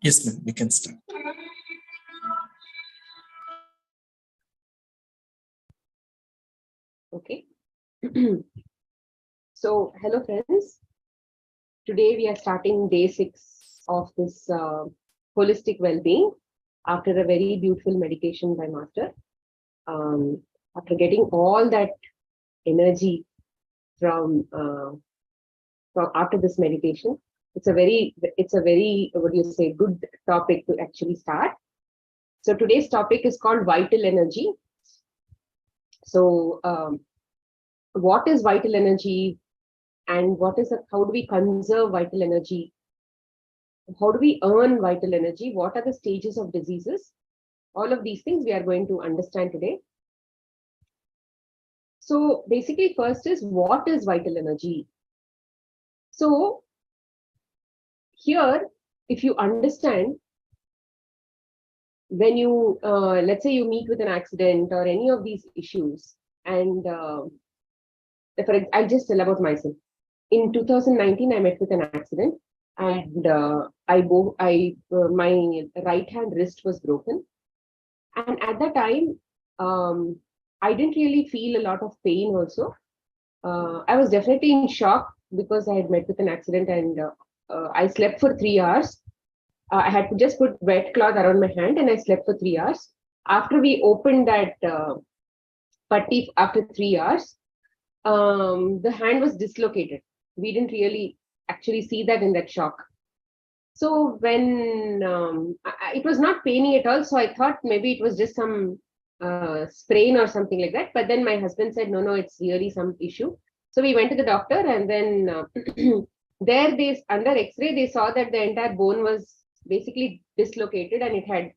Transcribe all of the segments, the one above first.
Yes, ma'am, we can start. Okay. So, hello friends. Today we are starting day 6 of this holistic well-being after a very beautiful meditation by Master. After getting all that energy from after this meditation, it's a very what do you say, good topic to actually start. So today's topic is called vital energy. So what is vital energy, and how do we conserve vital energy? How do we earn vital energy? What are the stages of diseases? All of these things we are going to understand today. So basically, first is, what is vital energy? So here, if you understand, when you, let's say you meet with an accident or any of these issues, and I'll just tell about myself. In 2019, I met with an accident, and my right hand wrist was broken. And at that time, I didn't really feel a lot of pain also. I was definitely in shock because I had met with an accident, and I slept for 3 hours. I had to just put wet cloth around my hand, and I slept for 3 hours. After we opened that putty after 3 hours, the hand was dislocated. We didn't really actually see that in that shock. So when it was not paining at all, so I thought maybe it was just some sprain or something like that. But then my husband said, no, it's really some issue. So we went to the doctor, and then there under X-ray, they saw that the entire bone was basically dislocated, and it had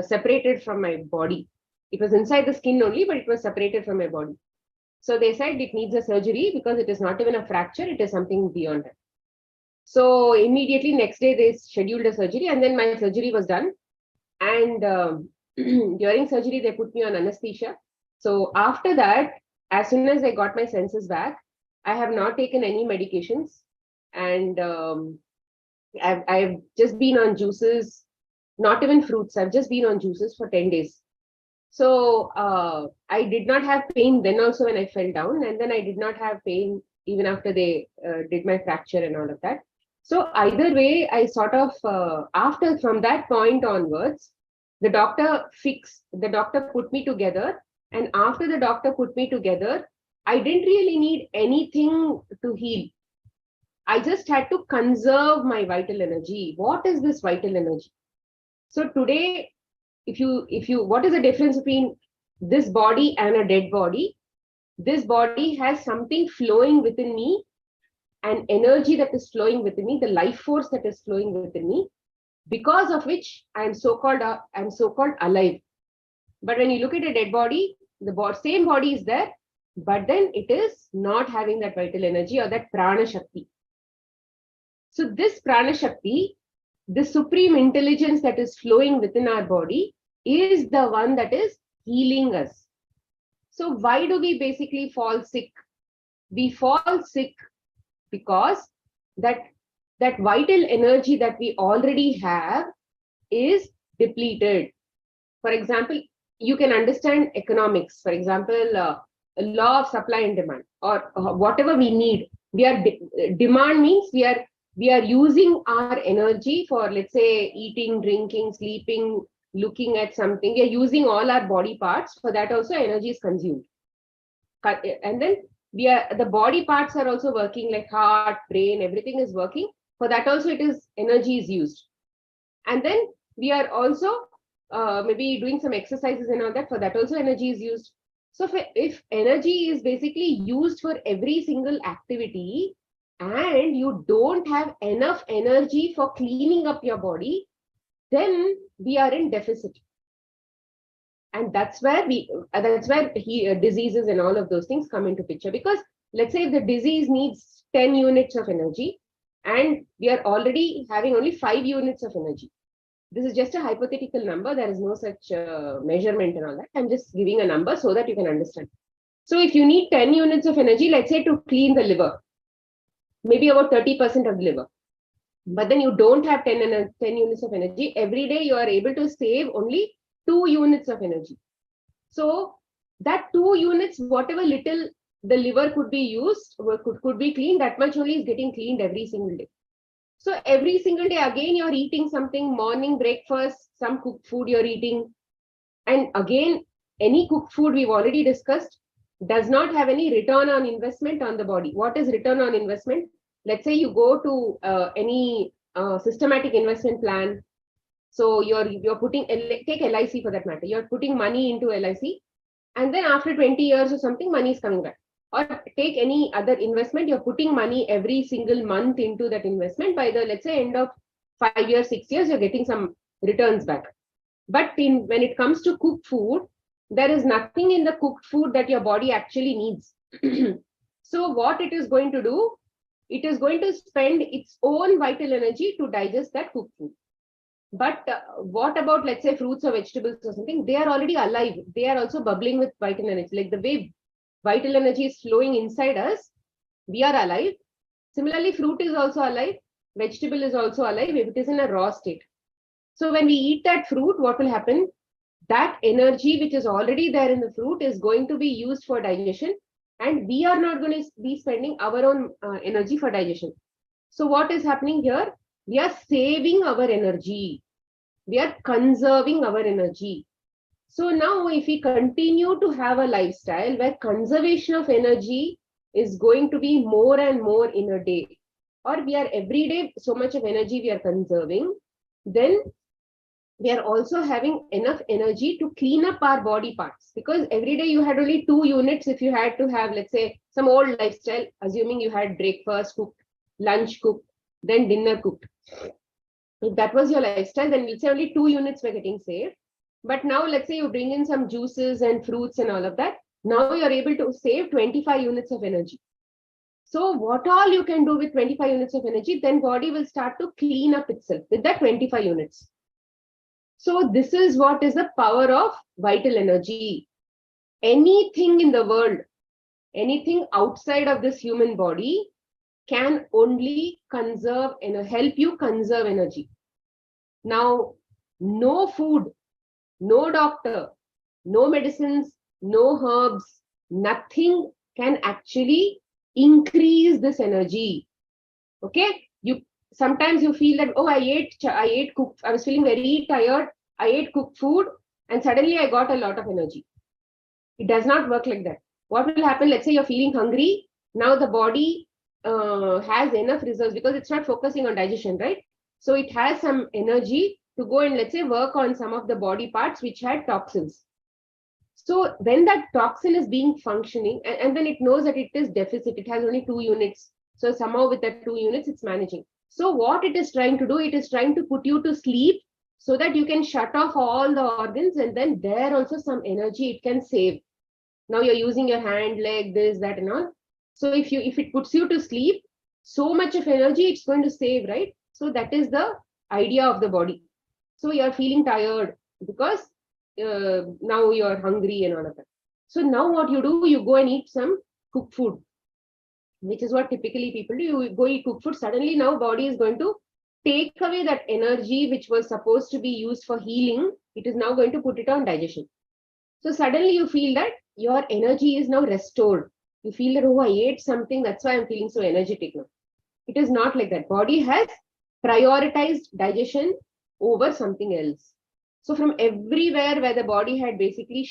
separated from my body. It was inside the skin only, but it was separated from my body. So they said it needs a surgery because it is not even a fracture, it is something beyond that. So immediately next day they scheduled a surgery, and then my surgery was done. And during surgery, they put me on anesthesia. So after that, as soon as I got my senses back, I have not taken any medications. And I've just been on juices, not even fruits. I've just been on juices for 10 days. So I did not have pain then also when I fell down. And then I did not have pain even after they did my fracture and all of that. So either way, I sort of, from that point onwards, the doctor put me together. And after the doctor put me together, I didn't really need anything to heal. I just had to conserve my vital energy. What is this vital energy? So today, if you, what is the difference between this body and a dead body? This body has something flowing within me, an energy that is flowing within me, the life force that is flowing within me, because of which I'm so-called alive. But when you look at a dead body, the same body is there, but then it is not having that vital energy or that prana shakti. So this prana shakti, the supreme intelligence that is flowing within our body, is the one that is healing us. So why do we basically fall sick? We fall sick because that vital energy that we already have is depleted. For example, you can understand economics. For example, a law of supply and demand, or whatever we need. Demand means we are using our energy for, let's say, eating, drinking, sleeping, looking at something. We are using all our body parts. For that also energy is consumed. And then the body parts are also working, like heart, brain, everything is working. For that also energy is used. And then we are also maybe doing some exercises and all that. For that also energy is used. So if energy is basically used for every single activity, and you don't have enough energy for cleaning up your body, then we are in deficit. And that's where diseases and all of those things come into picture. Because let's say if the disease needs 10 units of energy, and we are already having only 5 units of energy. This is just a hypothetical number. There is no such measurement and all that. I'm just giving a number so that you can understand. So if you need 10 units of energy, let's say to clean the liver, maybe about 30% of the liver, but then you don't have 10 units of energy, every day you are able to save only 2 units of energy. So that 2 units, whatever little the liver could be used, could be cleaned, that much only is getting cleaned every single day. So every single day, again, you're eating something, morning breakfast, some cooked food you're eating. And again, any cooked food we've already discussed does not have any return on investment on the body. What is return on investment? Let's say you go to any systematic investment plan. So you're putting, take LIC for that matter. You're putting money into LIC, and then after 20 years or something, money is coming back. Or take any other investment, you're putting money every single month into that investment. By the, let's say, end of 5 years, 6 years, you're getting some returns back. But when it comes to cooked food, there is nothing in the cooked food that your body actually needs. So what it is going to do, it is going to spend its own vital energy to digest that cooked food. But what about, let's say, fruits or vegetables or something? They are already alive. They are also bubbling with vital energy. Like the way vital energy is flowing inside us, we are alive. Similarly, fruit is also alive. Vegetable is also alive if it is in a raw state. So when we eat that fruit, what will happen? That energy which is already there in the fruit is going to be used for digestion, and we are not going to be spending our own energy for digestion. So what is happening here? We are saving our energy. We are conserving our energy. So now if we continue to have a lifestyle where conservation of energy is going to be more and more in a day, or we are every day so much of energy we are conserving, then we are also having enough energy to clean up our body parts, because every day you had only 2 units. If you had to have, let's say, some old lifestyle, assuming you had breakfast cooked, lunch cooked, then dinner cooked. If that was your lifestyle, then we'll say only 2 units were getting saved. But now let's say you bring in some juices and fruits and all of that. Now you're able to save 25 units of energy. So what all you can do with 25 units of energy, then body will start to clean up itself with that 25 units. So this is what is the power of vital energy. Anything in the world, anything outside of this human body can only conserve and help you conserve energy. Now, no food, no doctor, no medicines, no herbs, nothing can actually increase this energy. Okay? Sometimes you feel that, oh, I ate cooked, I was feeling very tired, I ate cooked food, and suddenly I got a lot of energy. It does not work like that. What will happen? Let's say you're feeling hungry. Now the body has enough reserves because it's not focusing on digestion, right? So it has some energy to go and, let's say, work on some of the body parts which had toxins. So when that toxin is being functioning, and then it knows that it is deficit, it has only 2 units. So somehow with that 2 units, it's managing. So what it is trying to do, it is trying to put you to sleep so that you can shut off all the organs, and then there also some energy it can save. Now you're using your hand, leg, this, that, and all. So if it puts you to sleep, so much of energy it's going to save, right? So that is the idea of the body. So you're feeling tired because now you're hungry and all of that. So now what you do, you go and eat some cooked food, which is what typically people do. You go eat cooked food. Suddenly now body is going to take away that energy which was supposed to be used for healing. It is now going to put it on digestion. So suddenly you feel that your energy is now restored. You feel that, oh, I ate something, that's why I'm feeling so energetic now. It is not like that. Body has prioritized digestion over something else. So from everywhere where the body had basically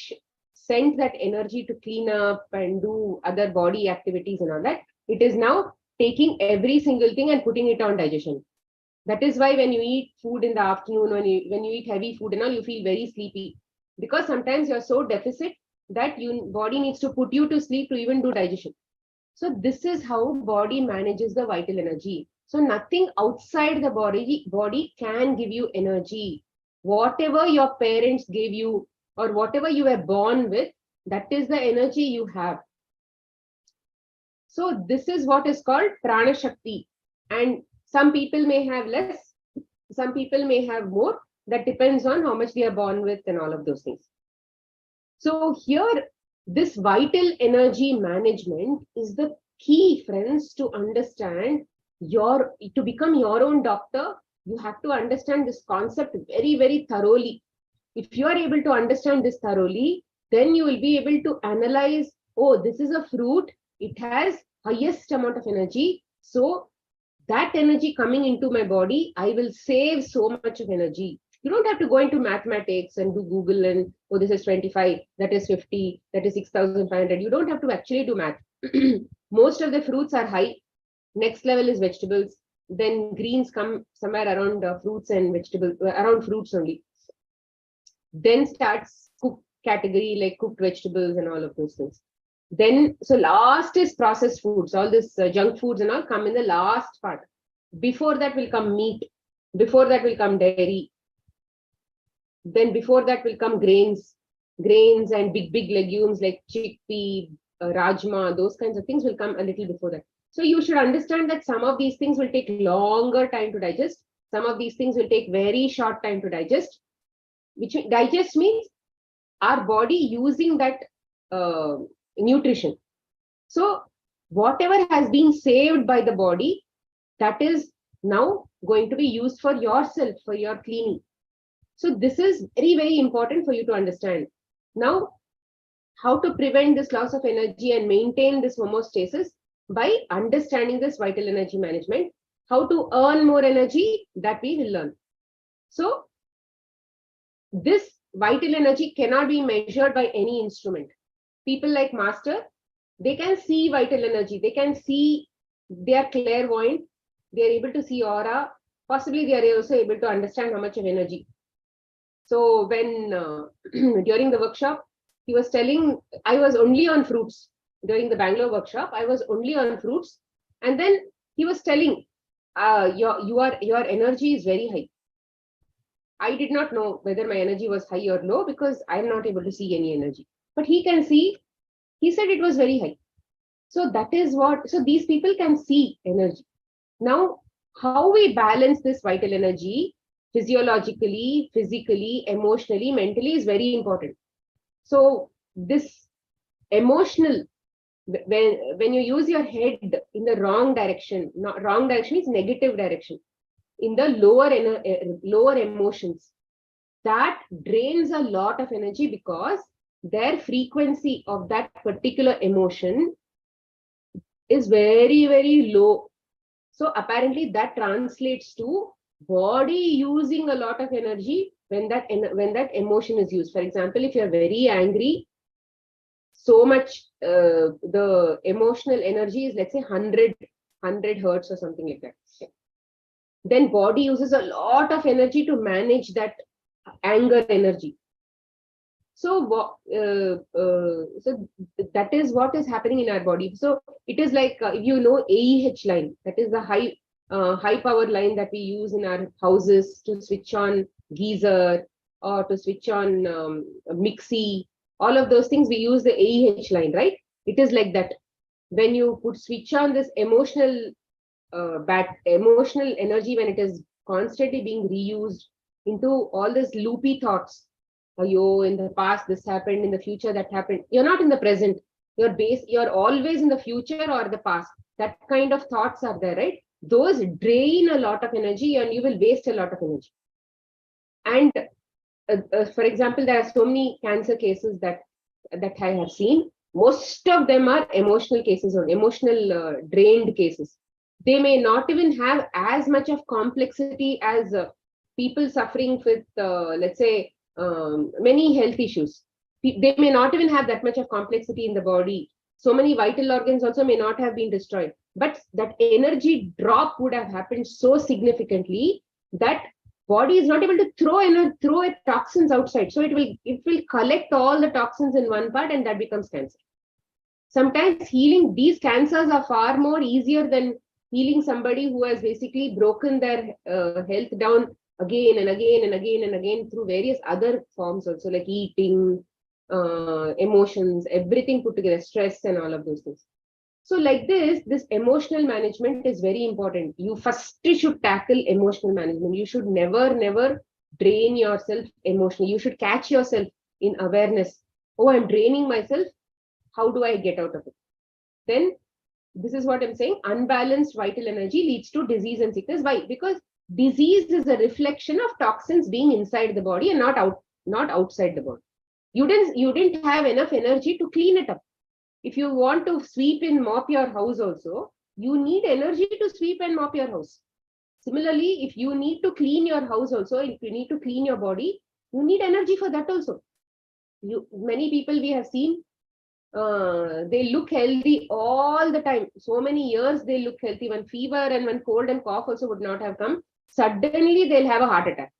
sent that energy to clean up and do other body activities and all that, it is now taking every single thing and putting it on digestion. That is why when you eat food in the afternoon, when you eat heavy food and all, you feel very sleepy. Because sometimes you're so deficit that your body needs to put you to sleep to even do digestion. So this is how body manages the vital energy. So nothing outside the body can give you energy. Whatever your parents gave you or whatever you were born with, that is the energy you have. So this is what is called Prana Shakti. And some people may have less, some people may have more. That depends on how much they are born with and all of those things. So here, This vital energy management is the key, friends, to understand to become your own doctor. You have to understand this concept very, very thoroughly. If you are able to understand this thoroughly, then you will be able to analyze, oh, this is a fruit, it has highest amount of energy. So that energy coming into my body, I will save so much of energy. You don't have to go into mathematics and do Google and, oh, this is 25, that is 50, that is 6,500. You don't have to actually do math. Most of the fruits are high. Next level is vegetables. Then greens come somewhere around fruits and vegetables, around fruits only. Then starts cooked category, like cooked vegetables and all of those things. Then, so last is processed foods. All this junk foods and all come in the last part. Before that will come meat. Before that will come dairy. Then before that will come grains and big legumes like chickpea, rajma, those kinds of things will come a little before that. So you should understand that some of these things will take longer time to digest. Some of these things will take very short time to digest. Which digest means our body using that nutrition. So whatever has been saved by the body, that is now going to be used for yourself, for your cleaning. So this is very, very important for you to understand. Now, how to prevent this loss of energy and maintain this homeostasis? By understanding this vital energy management. How to earn more energy, that we will learn. So this vital energy cannot be measured by any instrument. People like Master, they can see vital energy. They can see, they are clairvoyant. They are able to see aura. Possibly they are also able to understand how much of energy. So when during the workshop, he was telling, I was only on fruits. During the Bangalore workshop, I was only on fruits. And then he was telling, your energy is very high. I did not know whether my energy was high or low because I'm not able to see any energy. But he can see, he said it was very high. So that is what, so these people can see energy. Now, how we balance this vital energy physiologically, physically, emotionally, mentally is very important. So this emotional, when you use your head in the wrong direction, not wrong direction means negative direction, in the lower emotions, that drains a lot of energy because their frequency of that particular emotion is very, very low. So apparently that translates to body using a lot of energy when that emotion is used. For example, if you're very angry, so much the emotional energy is, let's say 100 hertz or something like that. Then body uses a lot of energy to manage that anger energy. So, so that is what is happening in our body. So it is like, you know, AEH line, that is the high power line that we use in our houses to switch on geyser or to switch on mixie. All of those things we use the AEH line, right? It is like that. When you switch on this emotional emotional energy, when it is constantly being reused into all these loopy thoughts. In the past this happened, in the future that happened. You're not in the present. You're always in the future or the past. That kind of thoughts are there, right? Those drain a lot of energy and you will waste a lot of energy. And for example, there are so many cancer cases that I have seen. Most of them are emotional cases or emotional drained cases. They may not even have as much of complexity as people suffering with, let's say, many health issues. They may not even have that much of complexity in the body. So many vital organs also may not have been destroyed. But that energy drop would have happened so significantly that body is not able to throw toxins outside. So it will collect all the toxins in one part and that becomes cancer. Sometimes healing these cancers are far more easier than healing somebody who has basically broken their health down again and again and again and again through various other forms also, like eating, emotions, everything put together, stress and all of those things. So like this emotional management is very important. You first should tackle emotional management. You should never drain yourself emotionally. You should catch yourself in awareness. Oh, I'm draining myself. how do I get out of it? Then this is what I'm saying. Unbalanced vital energy leads to disease and sickness. Why? Because disease is a reflection of toxins being inside the body and not outside the body. You didn't have enough energy to clean it up. If you want to sweep and mop your house also, you need energy to sweep and mop your house. Similarly, if you need to clean your house also, if you need to clean your body, you need energy for that also. Many people we have seen, they look healthy all the time. So many years they look healthy. When fever and when cold and cough also would not have come, suddenly they'll have a heart attack.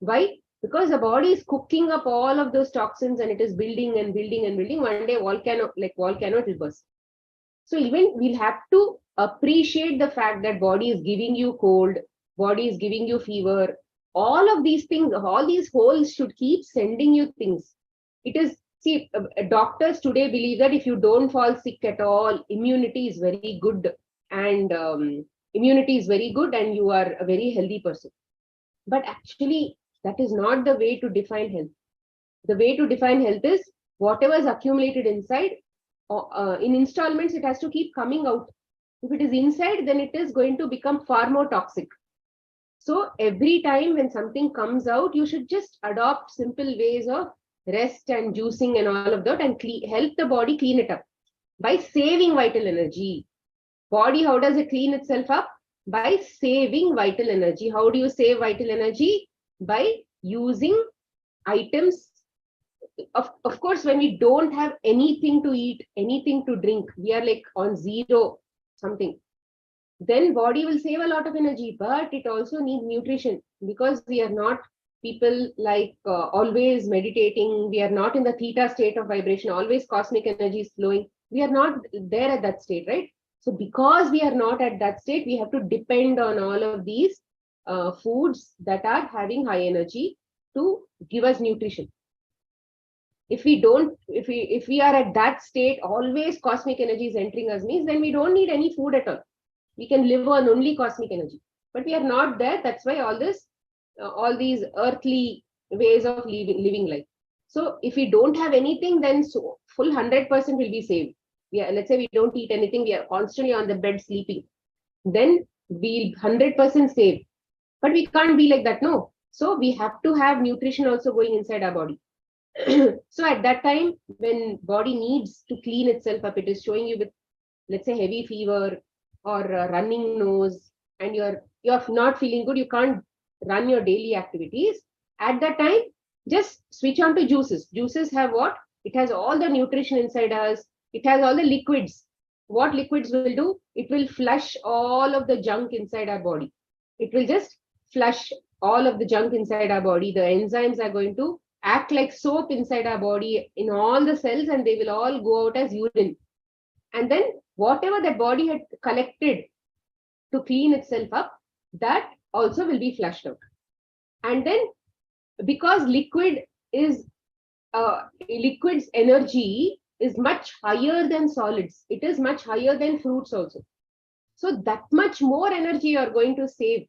Why? Because the body is cooking up all of those toxins and it is building and building and building. One day volcano it will burst. So even we'll have to appreciate the fact that body is giving you cold, body is giving you fever. All of these things, all these holes should keep sending you things. It is, see, doctors today believe that if you don't fall sick at all, immunity is very good and you are a very healthy person. But actually, that is not the way to define health. The way to define health is whatever is accumulated inside, in installments, it has to keep coming out. If it is inside, then it is going to become far more toxic. So every time when something comes out, you should just adopt simple ways of rest and juicing and all of that and help the body clean it up by saving vital energy. Body, how does it clean itself up? By saving vital energy. How do you save vital energy? By using items. Of course, when we don't have anything to eat, anything to drink, we are like on zero something, then body will save a lot of energy, but it also needs nutrition because we are not people like always meditating. We are not in the theta state of vibration, always cosmic energy is flowing. We are not there at that state, right? So because we are not at that state, we have to depend on all of these foods that are having high energy to give us nutrition. If we are at that state, always cosmic energy is entering us, means then we don't need any food at all. We can live on only cosmic energy, but we are not there. That's why all these earthly ways of living life. So if we don't have anything, then so full 100% will be saved. Let's say we don't eat anything, we are constantly on the bed sleeping, then we'll 100% save. But we can't be like that, no. So we have to have nutrition also going inside our body. So at that time, when body needs to clean itself up, it is showing you with, let's say, heavy fever or running nose, and you're not feeling good, you can't run your daily activities. At that time, just switch on to juices. Juices have what? It has all the nutrition inside us. It has all the liquids. What liquids will do? It will flush all of the junk inside our body. It will just flush all of the junk inside our body. The enzymes are going to act like soap inside our body in all the cells, and they will all go out as urine. And then whatever that body had collected to clean itself up, that also will be flushed out. And then because liquid's energy is much higher than solids, it is much higher than fruits also. So that much more energy you are going to save.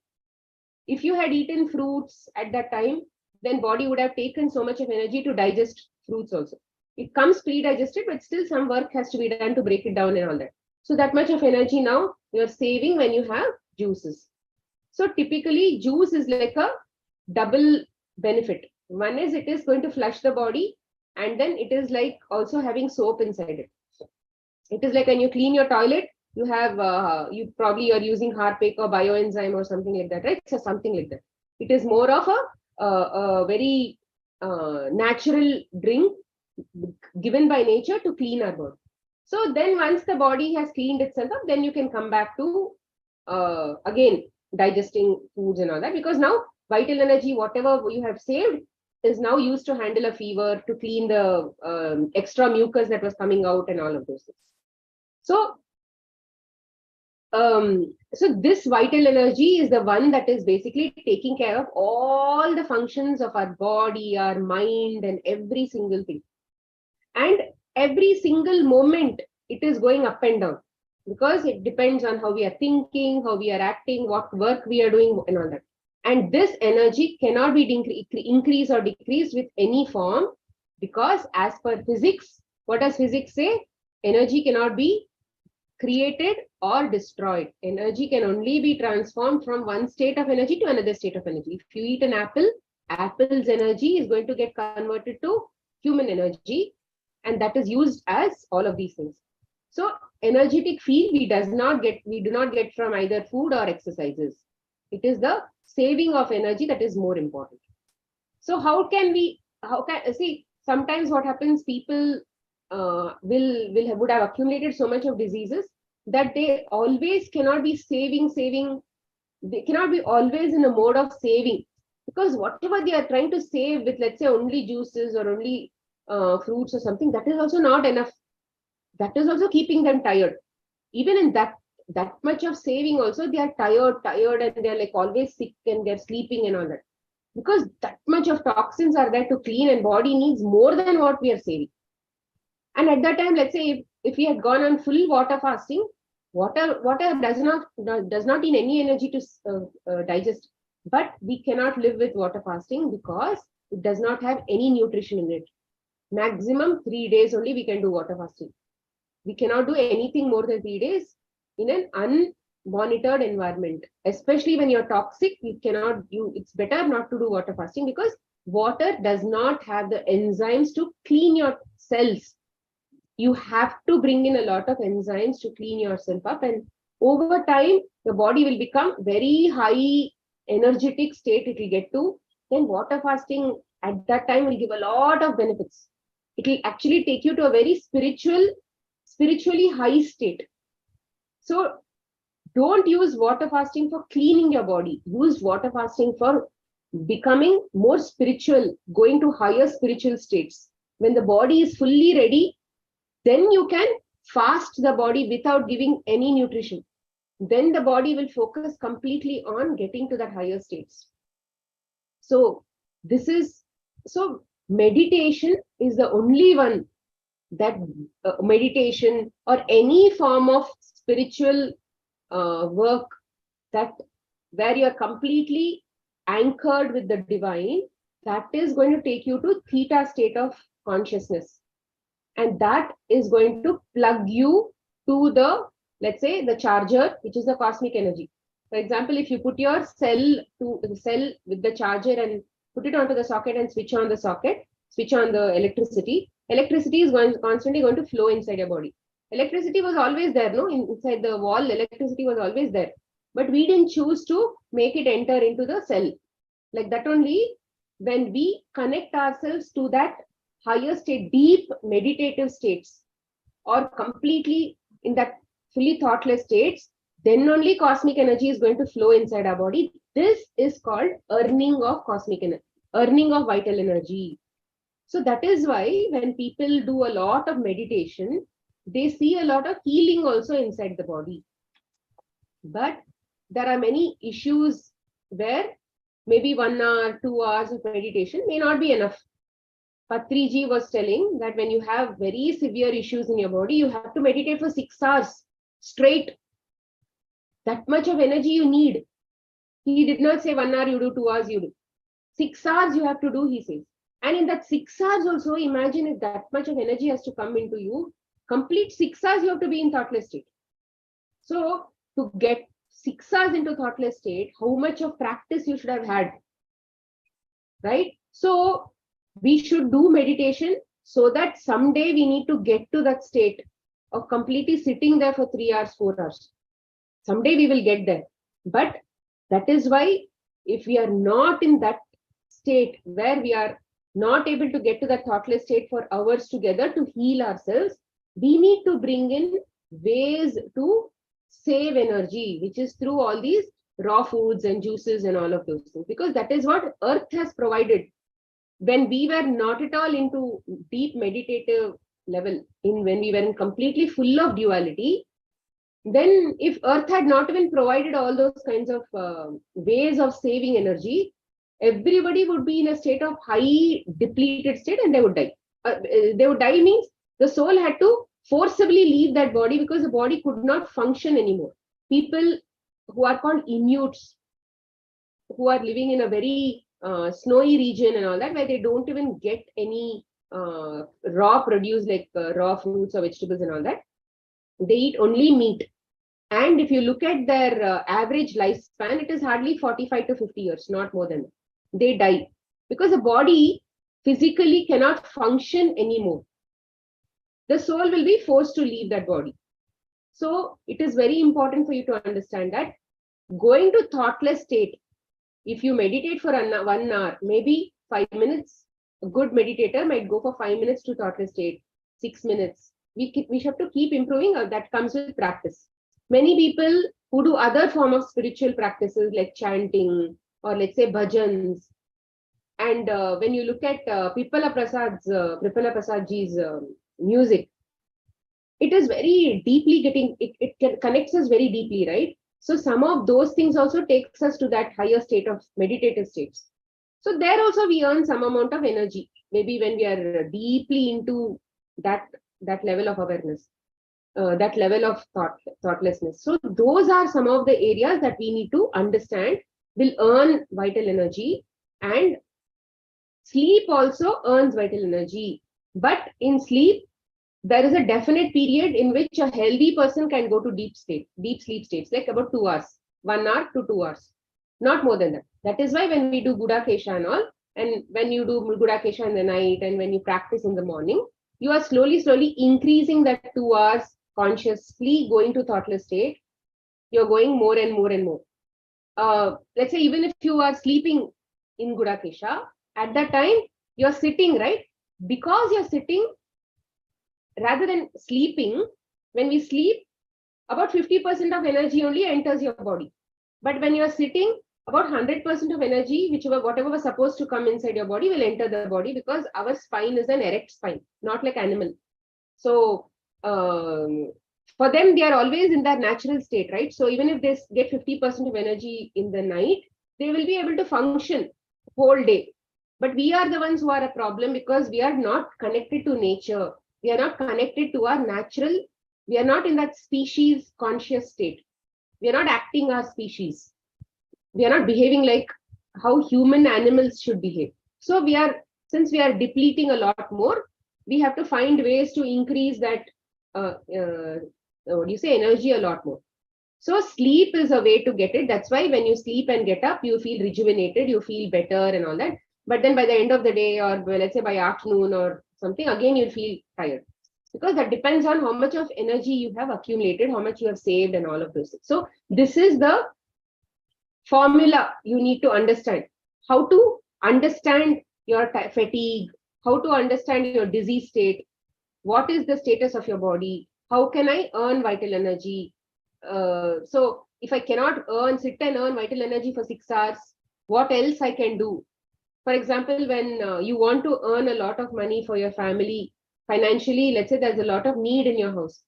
If you had eaten fruits at that time, then body would have taken so much of energy to digest fruits also. It comes pre-digested, but still some work has to be done to break it down and all that. So that much of energy now you're saving when you have juices. So typically juice is like a double benefit. One is it is going to flush the body, and then it is like also having soap inside it. It is like when you clean your toilet, you have you probably are using Harpic or bioenzyme or something like that, right? So something like that. It is more of a very natural drink given by nature to clean our body. So then once the body has cleaned itself up, then you can come back to again digesting foods and all that, because now vital energy, whatever you have saved, is now used to handle a fever, to clean the extra mucus that was coming out and all of those things. So this vital energy is the one that is basically taking care of all the functions of our body, our mind, and every single thing. And every single moment, it is going up and down, because it depends on how we are thinking, how we are acting, what work we are doing, and all that. And this energy cannot be increased or decreased with any form, because as per physics, What does physics say? Energy cannot be created or destroyed. Energy can only be transformed from one state of energy to another state of energy. If you eat an apple, apple's energy is going to get converted to human energy, and that is used as all of these things. So energetic field we do not get from either food or exercises. It is the saving of energy that is more important. So see, sometimes what happens, people would have accumulated so much of diseases that they always cannot be saving. They cannot be always in a mode of saving, because whatever they are trying to save with, let's say, only juices or only fruits or something, that is also not enough. That is also keeping them tired. Even in that much of saving also, they are tired, and they're like always sick, and they're sleeping and all that, because that much of toxins are there to clean, and body needs more than what we are saving. And at that time, let's say if we had gone on full water fasting, water does not need any energy to digest. But we cannot live with water fasting because it does not have any nutrition in it. Maximum 3 days only we can do water fasting. We cannot do anything more than 3 days in an unmonitored environment. Especially when you're toxic, it's better not to do water fasting, because water does not have the enzymes to clean your cells. You have to bring in a lot of enzymes to clean yourself up, and over time the body will become very high energetic state it will get to. Then water fasting at that time will give a lot of benefits. It will actually take you to a very spiritually high state. So don't use water fasting for cleaning your body. Use water fasting for becoming more spiritual, going to higher spiritual states. When the body is fully ready, then you can fast the body without giving any nutrition. Then the body will focus completely on getting to that higher states. So meditation is the only one that meditation or any form of spiritual work where you're completely anchored with the divine, that is going to take you to theta state of consciousness. And that is going to plug you to the, let's say, the charger, which is the cosmic energy. For example, if you put your cell with the charger and put it onto the socket and switch on the electricity is constantly going to flow inside your body. Electricity was always there, no? Inside the wall, electricity was always there. But we didn't choose to make it enter into the cell. Like that only, when we connect ourselves to that higher state, deep meditative states, or completely in that fully thoughtless states, then only cosmic energy is going to flow inside our body. This is called earning of cosmic energy, earning of vital energy. So that is why when people do a lot of meditation, they see a lot of healing also inside the body. But there are many issues where maybe 1 hour, 2 hours of meditation may not be enough. Patriji was telling that when you have very severe issues in your body, you have to meditate for 6 hours straight. That much of energy you need. He did not say 1 hour you do, 2 hours you do. 6 hours you have to do, he says. And in that 6 hours also, imagine if that much of energy has to come into you, complete 6 hours you have to be in thoughtless state. So to get 6 hours into thoughtless state, how much of practice you should have had, right? So we should do meditation so that someday we need to get to that state of completely sitting there for 3 hours, 4 hours. Someday we will get there. But that is why if we are not in that state where we are not able to get to that thoughtless state for hours together to heal ourselves, we need to bring in ways to save energy, which is through all these raw foods and juices and all of those things, because that is what earth has provided. When we were not at all into deep meditative level, when we were in completely full of duality, then if earth had not even provided all those kinds of ways of saving energy, everybody would be in a state of high depleted state and they would die. They would die means the soul had to forcibly leave that body because the body could not function anymore. People who are called Inuits, who are living in a very snowy region and all that, where they don't even get any raw produce like raw fruits or vegetables and all that. They eat only meat. And if you look at their average lifespan, it is hardly 45 to 50 years, not more than that. They die because the body physically cannot function anymore. The soul will be forced to leave that body. So it is very important for you to understand that going to thoughtless state, if you meditate for 1 hour, maybe 5 minutes, a good meditator might go for 5 minutes to thoughtless state, 6 minutes. We have to keep improving. That comes with practice. Many people who do other form of spiritual practices like chanting or let's say bhajans, and when you look at Pipala Prasadji's music, it is very deeply it connects us very deeply, right? So some of those things also takes us to that higher state of meditative states. So there also we earn some amount of energy, maybe when we are deeply into that level of awareness, that level of thoughtlessness. So those are some of the areas that we need to understand will earn vital energy, and sleep also earns vital energy. But in sleep, there is a definite period in which a healthy person can go to deep sleep states, like about 2 hours, 1 hour to 2 hours, not more than that. That is why when we do Gudakesha and all, and when you do Gudakesha in the night and when you practice in the morning, you are slowly increasing that 2 hours consciously going to thoughtless state. You're going more and more and more. Let's say even if you are sleeping in Gudakesha, at that time you're sitting, right? Because you're sitting rather than sleeping. When we sleep, about 50% of energy only enters your body. But when you're sitting, about 100% of energy, whatever was supposed to come inside your body will enter the body, because our spine is an erect spine, not like animal. So for them, they are always in their natural state, right? So even if they get 50% of energy in the night, they will be able to function whole day. But we are the ones who are a problem, because we are not connected to nature. We are not connected to our natural. We are not in that species conscious state. We are not acting our species. We are not behaving like how human animals should behave. So since we are depleting a lot more, we have to find ways to increase that energy a lot more. So sleep is a way to get it. That's why when you sleep and get up, you feel rejuvenated, you feel better and all that. But then by the end of the day, or let's say by afternoon or something, again you'll feel tired, because that depends on how much of energy you have accumulated, how much you have saved and all of those things. So this is the formula you need to understand. How to understand your fatigue, how to understand your disease state, what is the status of your body, how can I earn vital energy. So if I cannot sit and earn vital energy for 6 hours, what else I can do? For example, when you want to earn a lot of money for your family, financially, let's say there's a lot of need in your house,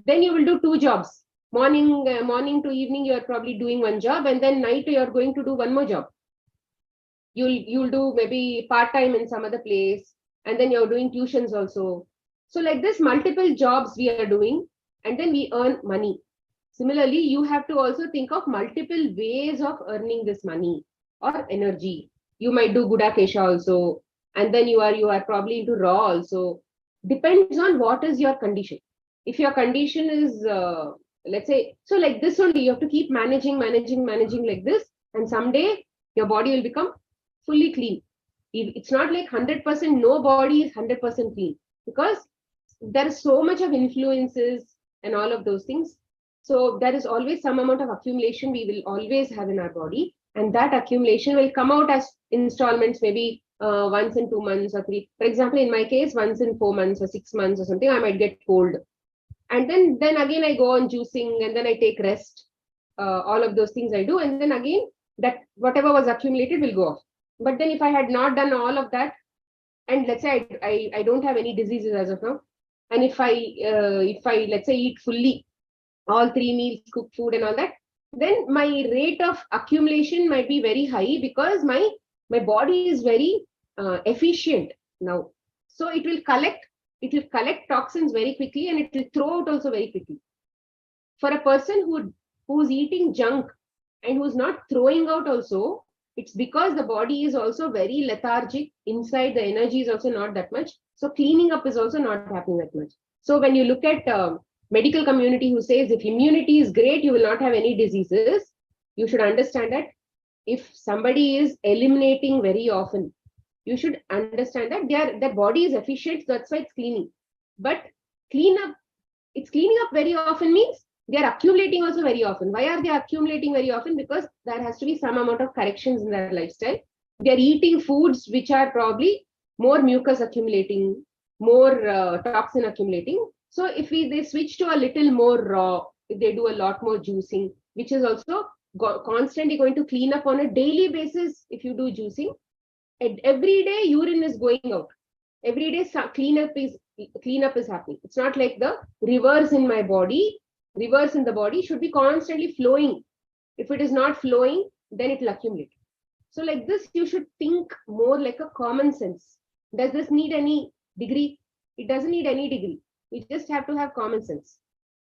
then you will do 2 jobs. Morning to evening, you're probably doing 1 job, and then night you're going to do 1 more job. You'll do maybe part-time in some other place, and then you're doing tuitions also. So like this, multiple jobs we are doing, and then we earn money. Similarly, you have to also think of multiple ways of earning this money or energy. You might do Gudakesha also, and then you are probably into raw also. Depends on what is your condition. If your condition is let's say, so like this only, you have to keep managing like this, and someday your body will become fully clean. It's not like 100%, no body is 100% clean, because there is so much of influences and all of those things. So there is always some amount of accumulation we will always have in our body, and that accumulation will come out as installments, maybe once in 2 months or 3. For example, in my case, once in 4 months or 6 months or something, I might get cold. And then again, I go on juicing, and then I take rest. All of those things I do. And then again, that whatever was accumulated will go off. But then if I had not done all of that, and let's say I don't have any diseases as of now, and if I let's say eat fully, all 3 meals, cook food and all that, then my rate of accumulation might be very high, because my body is very efficient now. So it will collect toxins very quickly, and it will throw out also very quickly. For a person who's eating junk and who's not throwing out also, it's because the body is also very lethargic inside. The energy is also not that much. So cleaning up is also not happening that much. So when you look at medical community who says if immunity is great, you will not have any diseases, you should understand that if somebody is eliminating very often, you should understand that their body is efficient, so that's why it's cleaning. But it's cleaning up very often means they are accumulating also very often. Why are they accumulating very often? Because there has to be some amount of corrections in their lifestyle. They are eating foods which are probably more mucus accumulating, more toxin accumulating. So if they switch to a little more raw, if they do a lot more juicing, which is also constantly going to clean up on a daily basis. If you do juicing, every day urine is going out. Every day cleanup is happening. It's not like the rivers in my body. Rivers in the body should be constantly flowing. If it is not flowing, then it will accumulate. So like this, you should think more like a common sense. Does this need any degree? It doesn't need any degree. You just have to have common sense.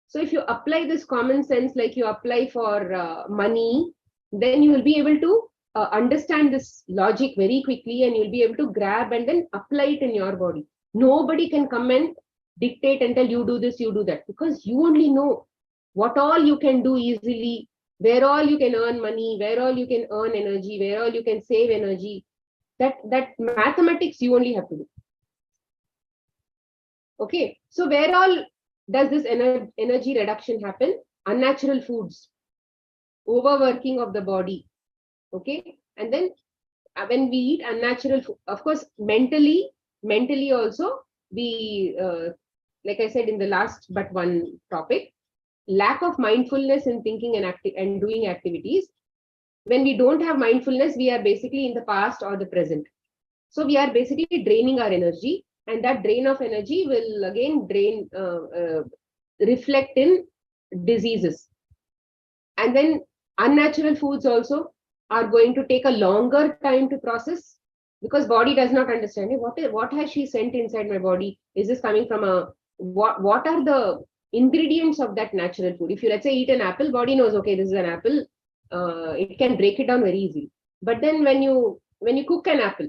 So if you apply this common sense, like you apply for money, then you will be able to understand this logic very quickly, and you'll be able to grab and then apply it in your body. Nobody can come and dictate and tell you do this, you do that, because you only know what all you can do easily, where all you can earn money, where all you can earn energy, where all you can save energy. That mathematics you only have to do. Okay, so where all does this energy reduction happen? Unnatural foods, overworking of the body. Okay, and then when we eat unnatural food, of course, mentally also, we, like I said in the last but one topic, lack of mindfulness in thinking and doing activities. When we don't have mindfulness, we are basically in the past or the present. So we are basically draining our energy, and that drain of energy will again reflect in diseases. And then unnatural foods also are going to take a longer time to process, because body does not understand what has she sent inside my body. Is this coming from what are the ingredients of that natural food? If you, let's say, eat an apple, body knows, okay, this is an apple. It can break it down very easily. But then when you cook an apple,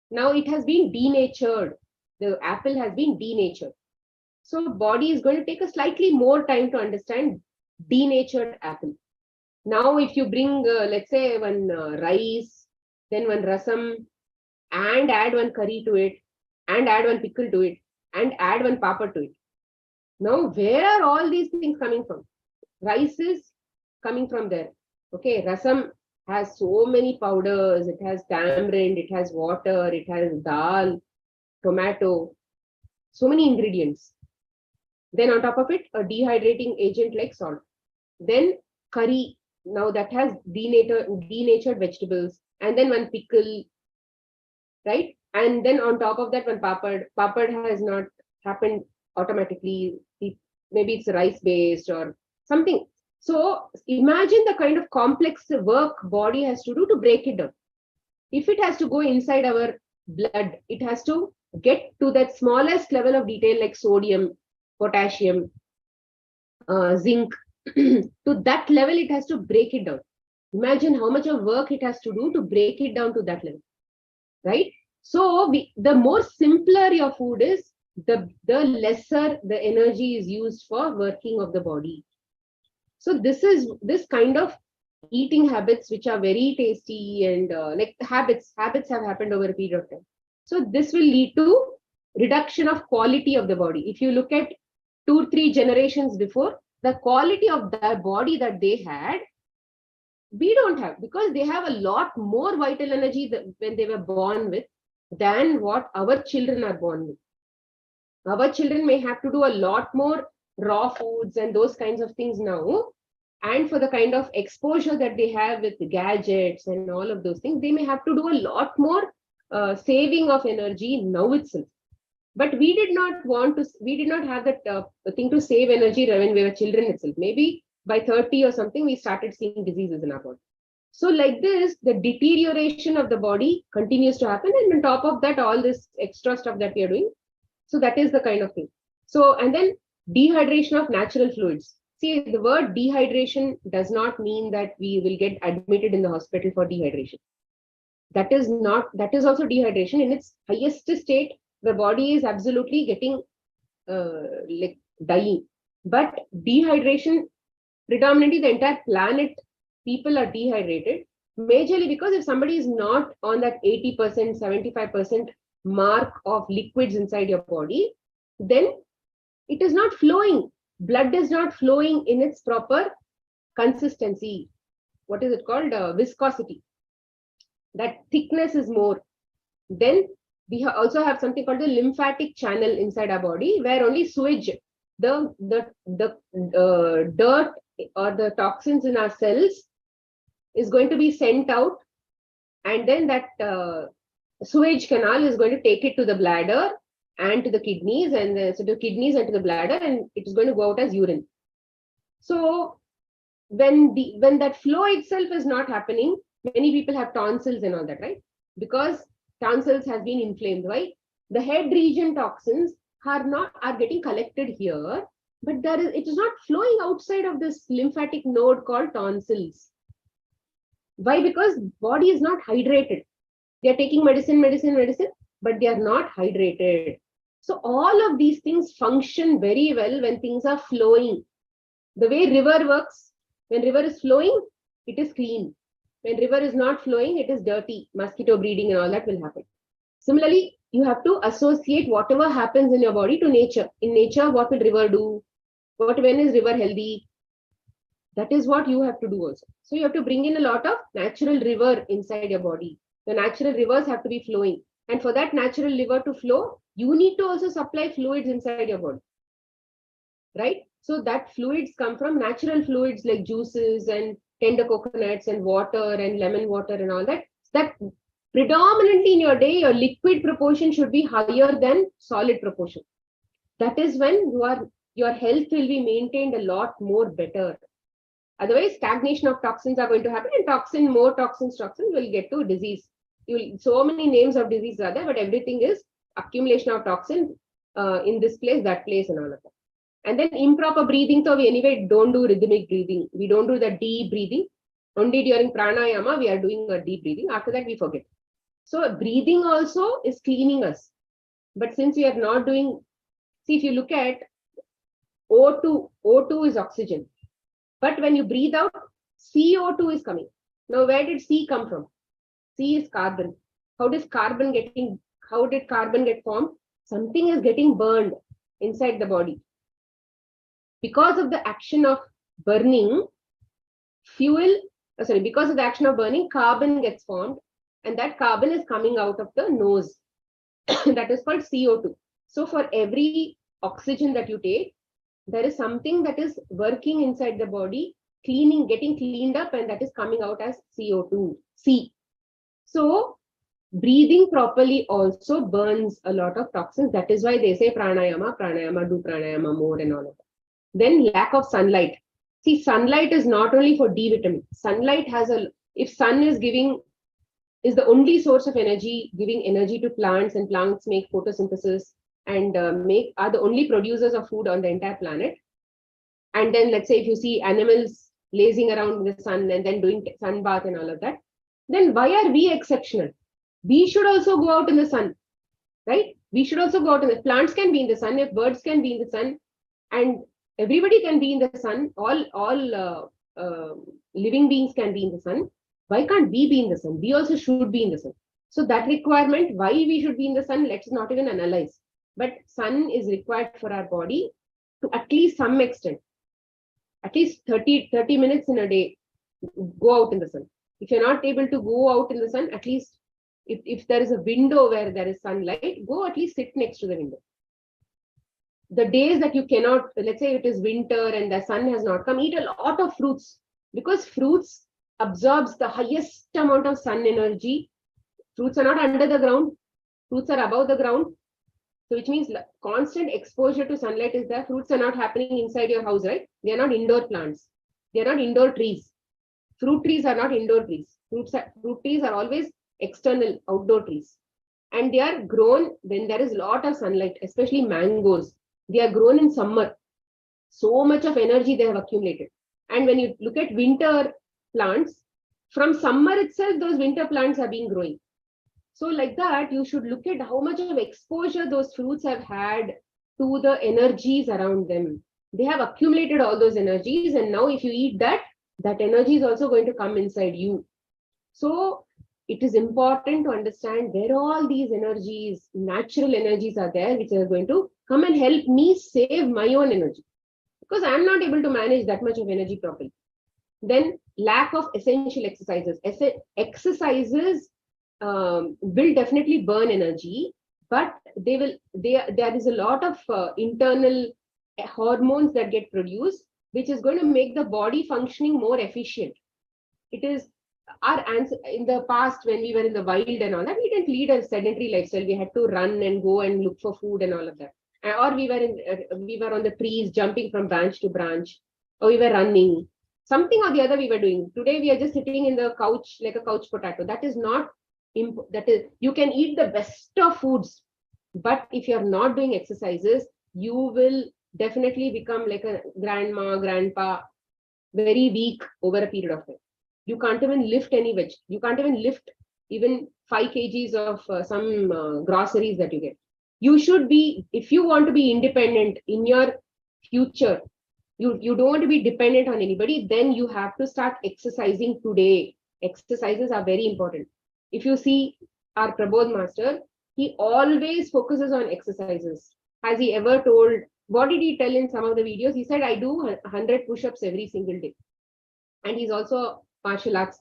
now it has been denatured. The apple has been denatured. So body is going to take a slightly more time to understand denatured apple. Now, if you bring, let's say, one rice, then one rasam, and add one curry to it, and add one pickle to it, and add one papad to it. Now, where are all these things coming from? Rice is coming from there. Okay, rasam has so many powders. It has tamarind, it has water, it has dal, tomato, so many ingredients. Then on top of it, a dehydrating agent like salt. Then curry, now that has denatured vegetables, and then one pickle, right? And then on top of that, one papad. Papad has not happened automatically. Maybe it's rice based or something. So imagine the kind of complex work body has to do to break it down. If it has to go inside our blood, it has to get to that smallest level of detail like sodium, potassium, zinc. To that level, it has to break it down. Imagine how much of work it has to do to break it down to that level, right? So the more simpler your food is, the lesser the energy is used for working of the body. So this kind of eating habits, which are very tasty and like habits have happened over a period of time. So this will lead to reduction of quality of the body. If you look at 2-3 generations before, the quality of their body that they had, we don't have, because they have a lot more vital energy when they were born with than what our children are born with. Our children may have to do a lot more raw foods and those kinds of things now. And for the kind of exposure that they have with the gadgets and all of those things, they may have to do a lot more saving of energy now itself. But we did not have that thing to save energy when we were children itself. Maybe by 30 or something, we started seeing diseases in our body. So like this, the deterioration of the body continues to happen. And on top of that, all this extra stuff that we are doing. So that is the kind of thing. So, and then dehydration of natural fluids. See, the word dehydration does not mean that we will get admitted in the hospital for dehydration. That is also dehydration in its highest state. The body is absolutely getting like dying. But dehydration, predominantly the entire planet, people are dehydrated, majorly because if somebody is not on that 80%, 75% mark of liquids inside your body, then it is not flowing. Blood is not flowing in its proper consistency. What is it called? Viscosity. That thickness is more. Then we also have something called the lymphatic channel inside our body, where only sewage, the dirt or the toxins in our cells is going to be sent out, and then that sewage canal is going to take it to the bladder and to the kidneys, and so to kidneys and to the bladder, and it is going to go out as urine. So when that flow itself is not happening, many people have tonsils and all that, right? Because tonsils has been inflamed. Why? The head region toxins are getting collected here, but it is not flowing outside of this lymphatic node called tonsils. Why? Because body is not hydrated. They are taking medicine, but they are not hydrated. So all of these things function very well when things are flowing. The way river works, when river is flowing, it is clean. When river is not flowing, it is dirty. Mosquito breeding and all that will happen. Similarly, you have to associate whatever happens in your body to nature. In nature, what will river do? When is river healthy? That is what you have to do also. So you have to bring in a lot of natural river inside your body. The natural rivers have to be flowing. And for that natural river to flow, you need to also supply fluids inside your body. Right? So that fluids come from natural fluids like juices and tender coconuts and water and lemon water and all that. That predominantly in your day, your liquid proportion should be higher than solid proportion. That is when your health will be maintained a lot more better. Otherwise, stagnation of toxins are going to happen, and more toxins will get to disease. So many names of diseases are there, but everything is accumulation of toxin in this place, that place, and all of that. And then improper breathing. So we anyway don't do rhythmic breathing. We don't do the deep breathing. Only during pranayama, we are doing a deep breathing. After that, we forget. So breathing also is cleaning us. But since we are not doing, see, if you look at O2 is oxygen. But when you breathe out, CO2 is coming. Now, where did C come from? C is carbon. How did carbon get formed? Something is getting burned inside the body. Because of the action of burning, carbon gets formed, and that carbon is coming out of the nose. That is called CO2. So for every oxygen that you take, there is something that is working inside the body, getting cleaned up, and that is coming out as CO2, C. So breathing properly also burns a lot of toxins. That is why they say pranayama, do pranayama more and all of that. Then lack of sunlight. See, sunlight is not only for D vitamin. Sunlight if sun is the only source of energy, giving energy to plants, and plants make photosynthesis and are the only producers of food on the entire planet. And then let's say if you see animals lazing around in the sun and then doing sun bath and all of that, then why are we exceptional? We should also go out in the sun, right? We should also go out in the plants can be in the sun, if birds can be in the sun, and everybody can be in the sun, all living beings can be in the sun. Why can't we be in the sun? We also should be in the sun. So that requirement, why we should be in the sun, let's not even analyze. But sun is required for our body to at least some extent, at least 30 minutes in a day, go out in the sun. If you're not able to go out in the sun, at least if there is a window where there is sunlight, go at least sit next to the window. The days that you cannot, let's say it is winter and the sun has not come, eat a lot of fruits, because fruits absorbs the highest amount of sun energy. Fruits are not under the ground, fruits are above the ground. So which means constant exposure to sunlight is there. Fruits are not happening inside your house, right? They are not indoor plants. They are not indoor trees. Fruit trees are not indoor trees. Fruit trees are always external, outdoor trees. And they are grown when there is a lot of sunlight, especially mangoes. They are grown in summer. So much of energy they have accumulated. And when you look at winter plants, from summer itself, those winter plants are being growing. So like that, you should look at how much of exposure those fruits have had to the energies around them. They have accumulated all those energies, and now if you eat that, that energy is also going to come inside you. So it is important to understand where all these energies, natural energies are there, which are going to come and help me save my own energy, because I'm not able to manage that much of energy properly. Then lack of essential exercises. Exercises will definitely burn energy, but there is a lot of internal hormones that get produced, which is going to make the body functioning more efficient. It is our answer. In the past, when we were in the wild and all that, we didn't lead a sedentary lifestyle. We had to run and go and look for food and all of that. Or we were on the trees, jumping from branch to branch, or we were running. Something or the other we were doing. Today we are just sitting in the couch like a couch potato. That is not that is, you can eat the best of foods, but if you're not doing exercises, you will definitely become like a grandma, grandpa, very weak over a period of time. You can't even lift any veg. You can't even lift even 5 kgs of some groceries that you get. You should be, if you want to be independent in your future, you don't want to be dependent on anybody, then you have to start exercising today. Exercises are very important. If you see our Prabodh Master, he always focuses on exercises. Has he ever told, what did he tell in some of the videos? He said, I do 100 push-ups every single day. And he's also martial arts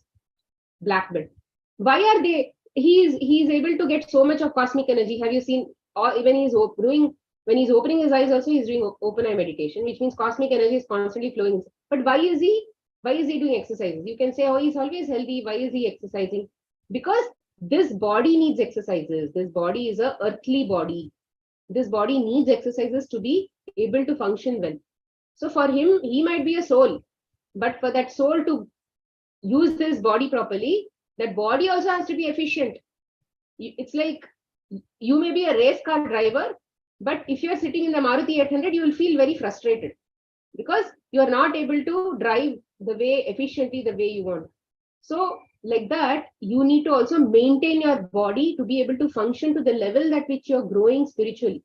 black belt. Why are they, he's able to get so much of cosmic energy. Have you seen, or even when he's opening his eyes also, he's doing open eye meditation, which means cosmic energy is constantly flowing. But why is he doing exercises? You can say, oh, he's always healthy. Why is he exercising? Because this body needs exercises. This body is a earthly body. This body needs exercises to be able to function well. So for him, he might be a soul, but for that soul to use this body properly, that body also has to be efficient. It's like you may be a race car driver, but if you're sitting in the Maruti 800, you will feel very frustrated because you're not able to drive the way efficiently the way you want. So like that, you need to also maintain your body to be able to function to the level at which you're growing spiritually.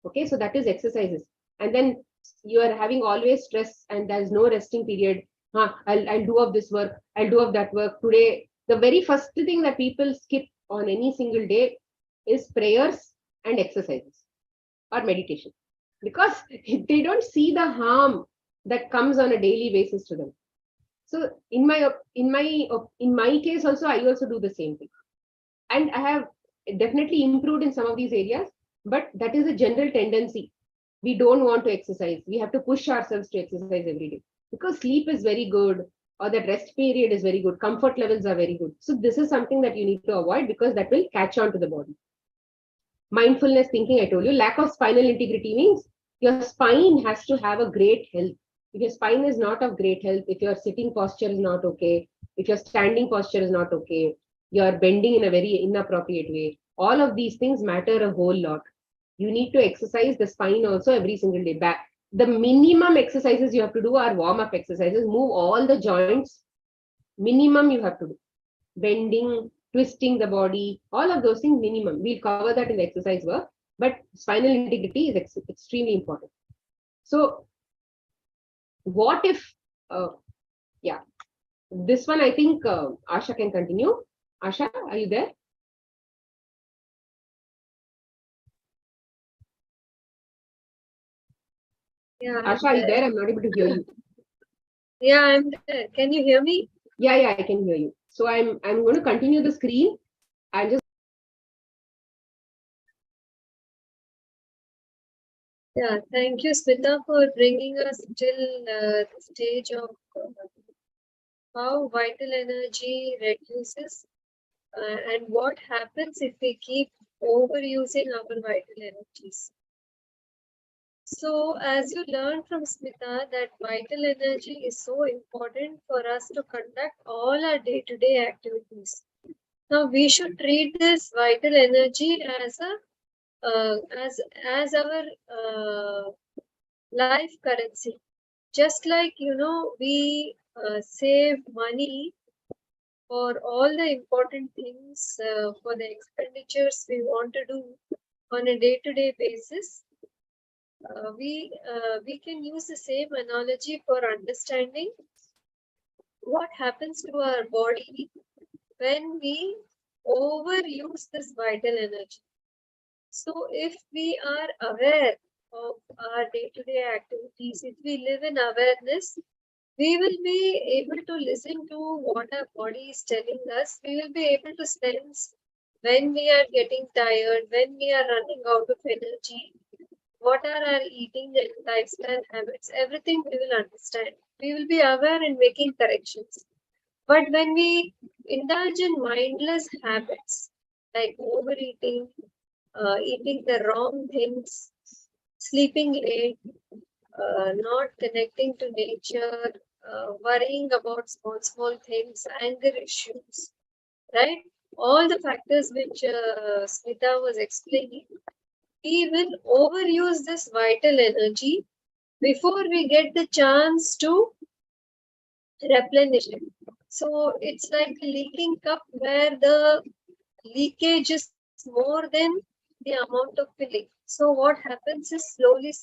Okay, so that is exercises. And then you are having always stress and there's no resting period. I'll do of this work, I'll do of that work. Today, the very first thing that people skip on any single day is prayers and exercises or meditation, because they don't see the harm that comes on a daily basis to them. So in my case also, I also do the same thing. And I have definitely improved in some of these areas, but that is a general tendency. We don't want to exercise. We have to push ourselves to exercise every day because sleep is very good, or that rest period is very good. Comfort levels are very good. So this is something that you need to avoid because that will catch on to the body. Mindfulness thinking, I told you. Lack of spinal integrity means your spine has to have a great health. If your spine is not of great health, if your sitting posture is not okay, if your standing posture is not okay, you're bending in a very inappropriate way, all of these things matter a whole lot. You need to exercise the spine also every single day. The minimum exercises you have to do are warm-up exercises. Move all the joints. Minimum you have to do. Bending, twisting the body, all of those things minimum. We'll cover that in the exercise work. But spinal integrity is extremely important. So what if, yeah, this one I think Asha can continue. Asha, are you there? Yeah, Asha, are you there? I'm not able to hear you. Yeah, I'm there. Can you hear me? Yeah, I can hear you. So I'm going to continue the screen. I'll just. Yeah, thank you, Smita, for bringing us till the stage of how vital energy reduces and what happens if we keep overusing our vital energies. So, as you learned from Smita, that vital energy is so important for us to conduct all our day-to-day activities. Now, we should treat this vital energy as a as our life currency. Just like we save money for all the important things, for the expenditures we want to do on a day-to-day basis. We can use the same analogy for understanding what happens to our body when we overuse this vital energy. So if we are aware of our day-to-day activities, if we live in awareness, we will be able to listen to what our body is telling us. We will be able to sense when we are getting tired, when we are running out of energy, what are our eating and lifestyle habits, everything we will understand. We will be aware and making corrections. But when we indulge in mindless habits like overeating, eating the wrong things, sleeping late, not connecting to nature, worrying about small things, anger issues, right? All the factors which Smita was explaining, we will overuse this vital energy before we get the chance to replenish it. So it's like a leaking cup where the leakage is more than the amount of filling. So what happens is slowly,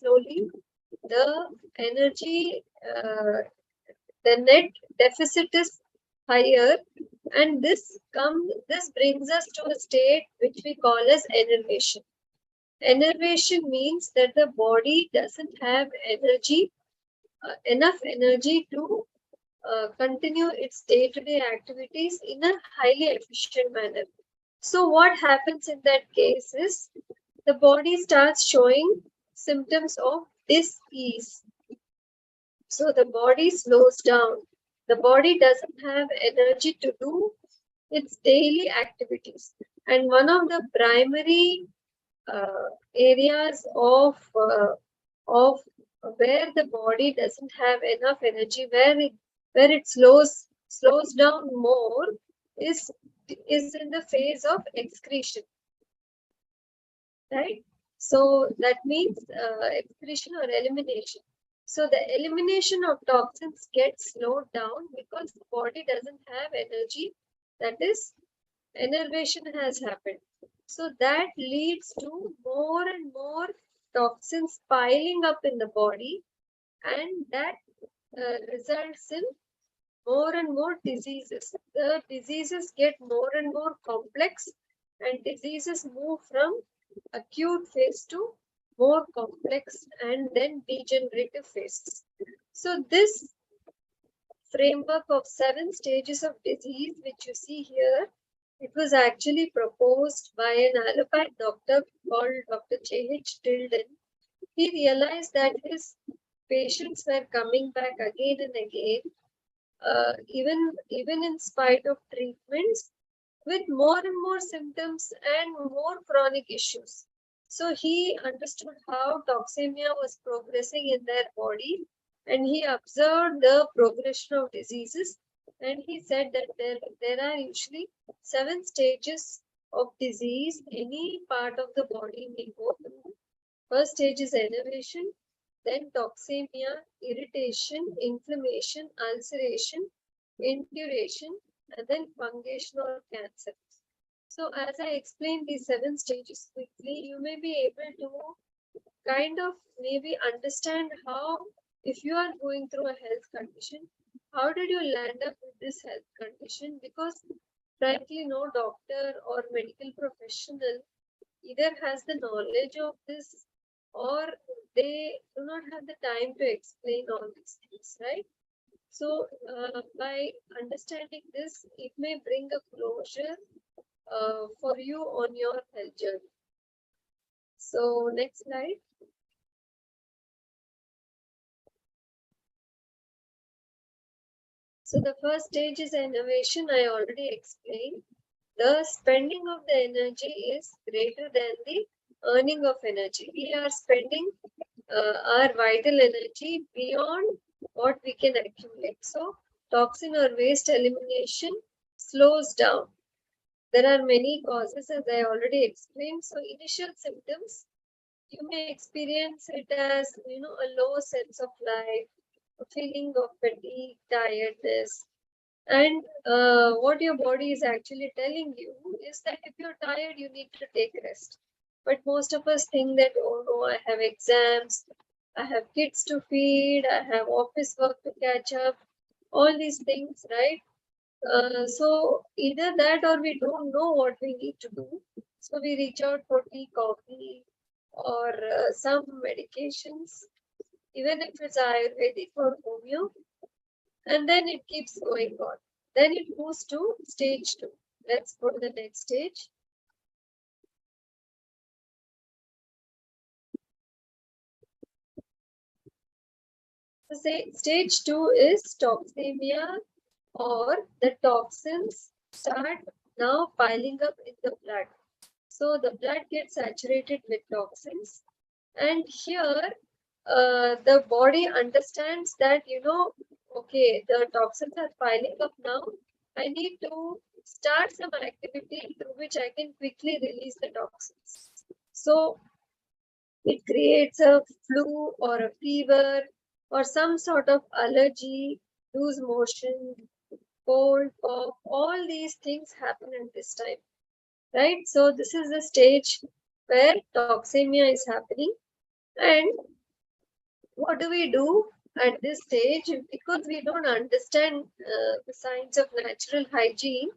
the energy, the net deficit is higher, and this brings us to a state which we call as enervation. Enervation means that the body doesn't have energy, enough energy to continue its day-to-day activities in a highly efficient manner. So what happens in that case is the body starts showing symptoms of dis-ease. So the body slows down. The body doesn't have energy to do its daily activities. And one of the primary areas of where the body doesn't have enough energy, where it slows down more, is in the phase of excretion, right? So that means excretion or elimination. So the elimination of toxins gets slowed down because the body doesn't have energy. That is, enervation has happened. So that leads to more and more toxins piling up in the body, and that results in more and more diseases. The diseases get more and more complex, and diseases move from acute phase to more complex and then degenerative phases. So this framework of 7 stages of disease, which you see here, it was actually proposed by an allopathic doctor called Dr. J.H. Tilden. He realized that his patients were coming back again and again, even in spite of treatments, with more and more symptoms and more chronic issues. So he understood how toxemia was progressing in their body, and he observed the progression of diseases, and he said that there are usually 7 stages of disease any part of the body may go through. First stage is enervation, then toxemia, irritation, inflammation, ulceration, induration, and then fungation or cancer. So as I explained these 7 stages quickly, you may be able to kind of maybe understand how, if you are going through a health condition, how did you land up with this health condition? Because frankly, no doctor or medical professional either has the knowledge of this, or they do not have the time to explain all these things, right? So by understanding this, it may bring a closure for you on your health journey. So next slide. So the first stage is enervation. I already explained. The spending of the energy is greater than the earning of energy. We are spending our vital energy beyond what we can accumulate. So toxin or waste elimination slows down. There are many causes, as I already explained. So initial symptoms, you may experience it as, a low sense of life, a feeling of fatigue, tiredness, And what your body is actually telling you is that if you're tired, you need to take rest. But most of us think that, oh no, I have exams, I have kids to feed, I have office work to catch up, all these things, right? So either that or we don't know what we need to do. So we reach out for tea, coffee, or some medications, even if it's Ayurvedic or Homeo, and then it keeps going on. Then it moves to stage 2. Let's go to the next stage. So say stage 2 is toxemia, or the toxins start now piling up in the blood. So the blood gets saturated with toxins, and here the body understands that, okay, the toxins are piling up now. I need to start some activity through which I can quickly release the toxins. So it creates a flu or a fever or some sort of allergy, loose motion, cold, cough. All these things happen at this time, right? So this is the stage where toxemia is happening. And what do we do at this stage? Because we don't understand the science of natural hygiene,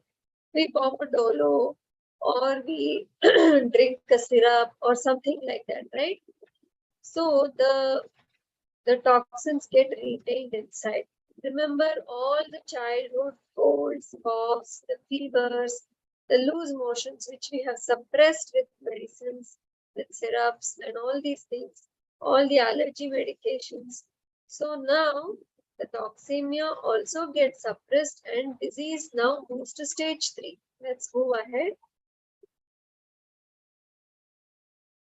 we pop a dolo or we drink a syrup or something like that, right? So the toxins get retained inside. Remember all the childhood colds, coughs, the fevers, the loose motions which we have suppressed with medicines, with syrups and all these things, all the allergy medications. So now the toxemia also gets suppressed and disease now moves to stage 3. Let's move ahead.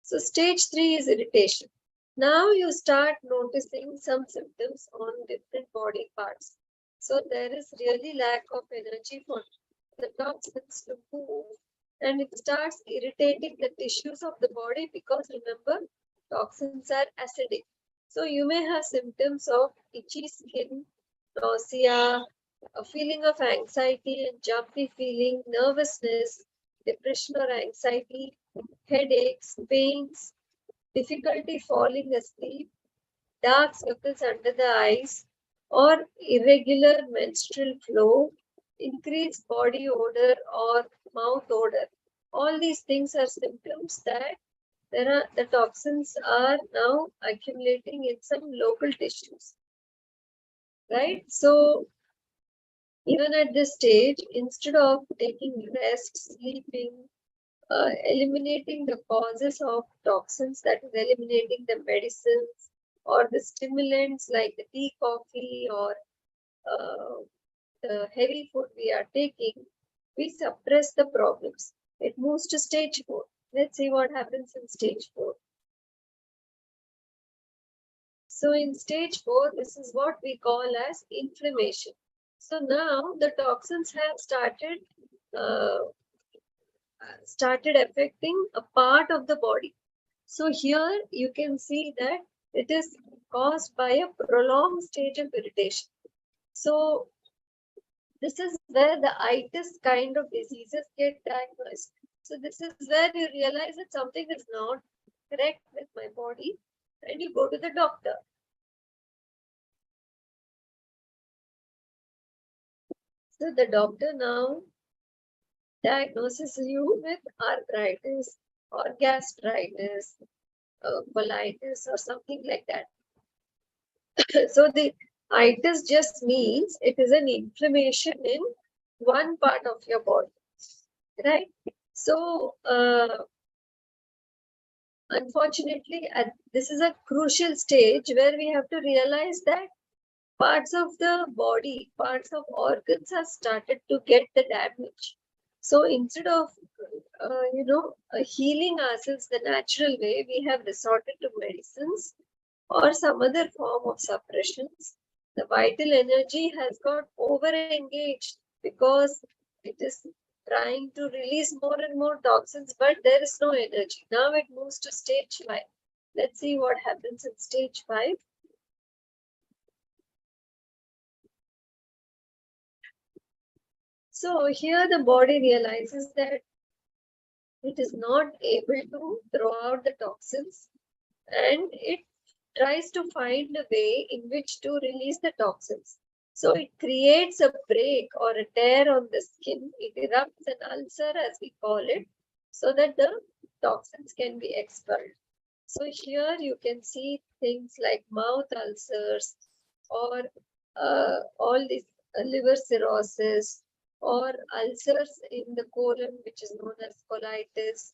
So stage 3 is irritation. Now you start noticing some symptoms on different body parts. So there is really lack of energy for the toxins to move, and it starts irritating the tissues of the body because remember, toxins are acidic. So you may have symptoms of itchy skin, nausea, a feeling of anxiety and jumpy feeling, nervousness, depression or anxiety, headaches, pains, difficulty falling asleep, dark circles under the eyes, or irregular menstrual flow, increased body odor or mouth odor. All these things are symptoms that the toxins are now accumulating in some local tissues. Right? So even at this stage, instead of taking rest, sleeping, eliminating the causes of toxins, that is eliminating the medicines or the stimulants like the tea, coffee, or the heavy food we are taking, we suppress the problems. It moves to stage 4. Let's see what happens in stage 4. So in stage 4, this is what we call as inflammation. So now the toxins have started affecting a part of the body. So here you can see that it is caused by a prolonged stage of irritation. So this is where the itis kind of diseases get diagnosed. So this is where you realize that something is not correct with my body and you go to the doctor. So the doctor now diagnoses you with arthritis or gastritis, colitis or something like that. So the itis just means it is an inflammation in one part of your body, right? So unfortunately, this is a crucial stage where we have to realize that parts of the body, parts of organs have started to get the damage. So instead of healing ourselves the natural way, we have resorted to medicines or some other form of suppressions. The vital energy has got over-engaged because it is trying to release more and more toxins, but there is no energy. Now it moves to stage 5. Let's see what happens in stage 5. So here the body realizes that it is not able to throw out the toxins, and it tries to find a way in which to release the toxins. So it creates a break or a tear on the skin. It erupts an ulcer, as we call it, so that the toxins can be expelled. So here you can see things like mouth ulcers, or all these liver cirrhosis, or ulcers in the colon, which is known as colitis,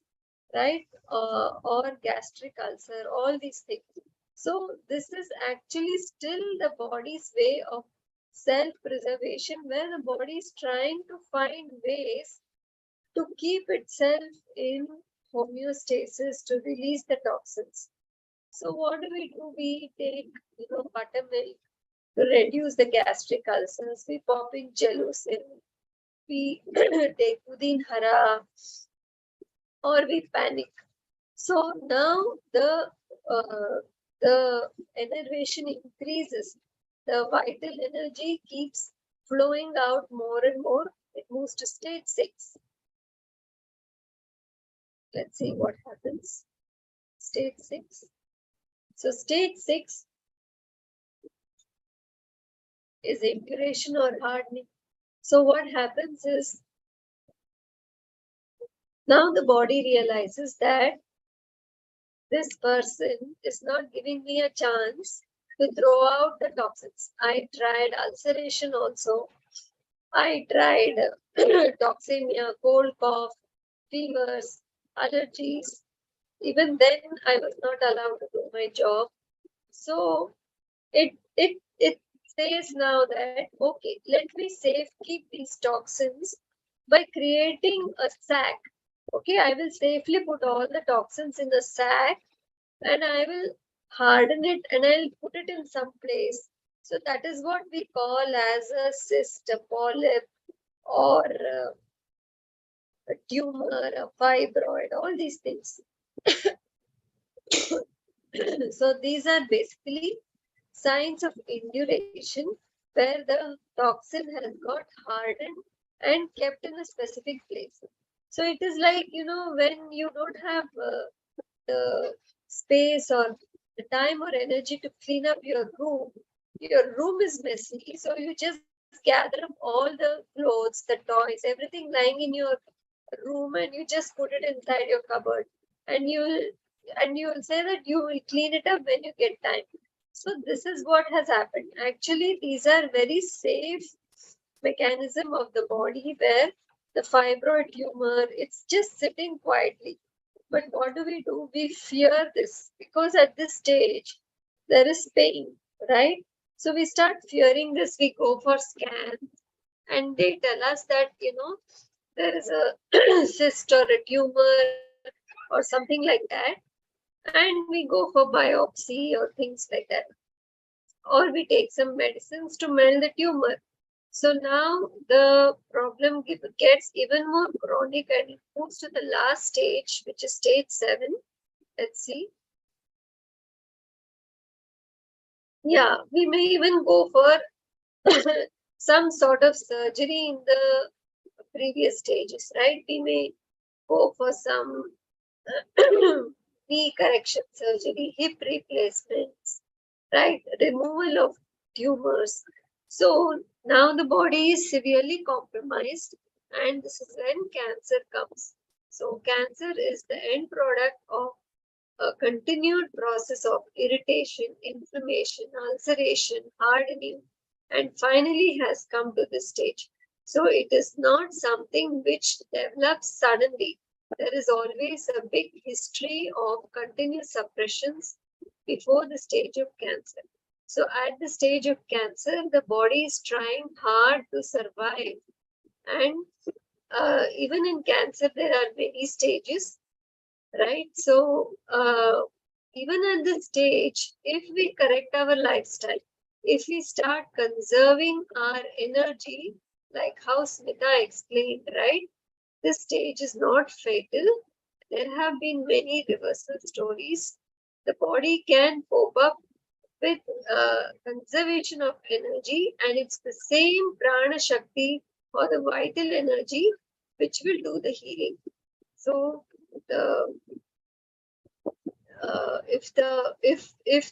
right? Or gastric ulcer, all these things. So this is actually still the body's way of self-preservation, where the body is trying to find ways to keep itself in homeostasis, to release the toxins. So what do? We take, buttermilk to reduce the gastric ulcers. We pop in gelusil. We take pudin hara, or we panic. So now the enervation increases. The vital energy keeps flowing out more and more. It moves to stage 6. Let's see what happens. Stage 6. So stage 6 is induration or hardening. So what happens is, now the body realizes that this person is not giving me a chance to throw out the toxins. I tried ulceration also. I tried toxemia, cold cough, fevers, allergies. Even then, I was not allowed to do my job. So it says now that, okay, let me keep these toxins by creating a sac. Okay, I will safely put all the toxins in a sac, and I will harden it, and I'll put it in some place. So that is what we call as a cyst, a polyp, or a tumor, a fibroid, all these things. So these are basically signs of induration, where the toxin has got hardened and kept in a specific place. So it is like, when you don't have the space or the time or energy to clean up your room is messy. So you just gather up all the clothes, the toys, everything lying in your room, and you just put it inside your cupboard, and you'll say that you will clean it up when you get time. So this is what has happened. Actually, these are very safe mechanism of the body, where the fibroid tumor, it's just sitting quietly. But what do? We fear this, because at this stage there is pain, right? So we start fearing this. We go for scans, and they tell us that, there is a cyst or a tumor or something like that, and we go for biopsy or things like that, or we take some medicines to melt the tumor. So now the problem gets even more chronic, and it moves to the last stage, which is stage 7. Let's see. Yeah, we may even go for some sort of surgery in the previous stages, right? We may go for some knee correction surgery, hip replacements, right? Removal of tumors. So now the body is severely compromised, and this is when cancer comes. So cancer is the end product of a continued process of irritation, inflammation, ulceration, hardening, and finally has come to this stage. So it is not something which develops suddenly. There is always a big history of continuous suppressions before the stage of cancer. So at the stage of cancer, the body is trying hard to survive. And even in cancer, there are many stages, right? So even at this stage, if we correct our lifestyle, if we start conserving our energy, like how Smita explained, right? This stage is not fatal. There have been many reversal stories. The body can cope up with conservation of energy, and it's the same prana shakti or the vital energy which will do the healing. So if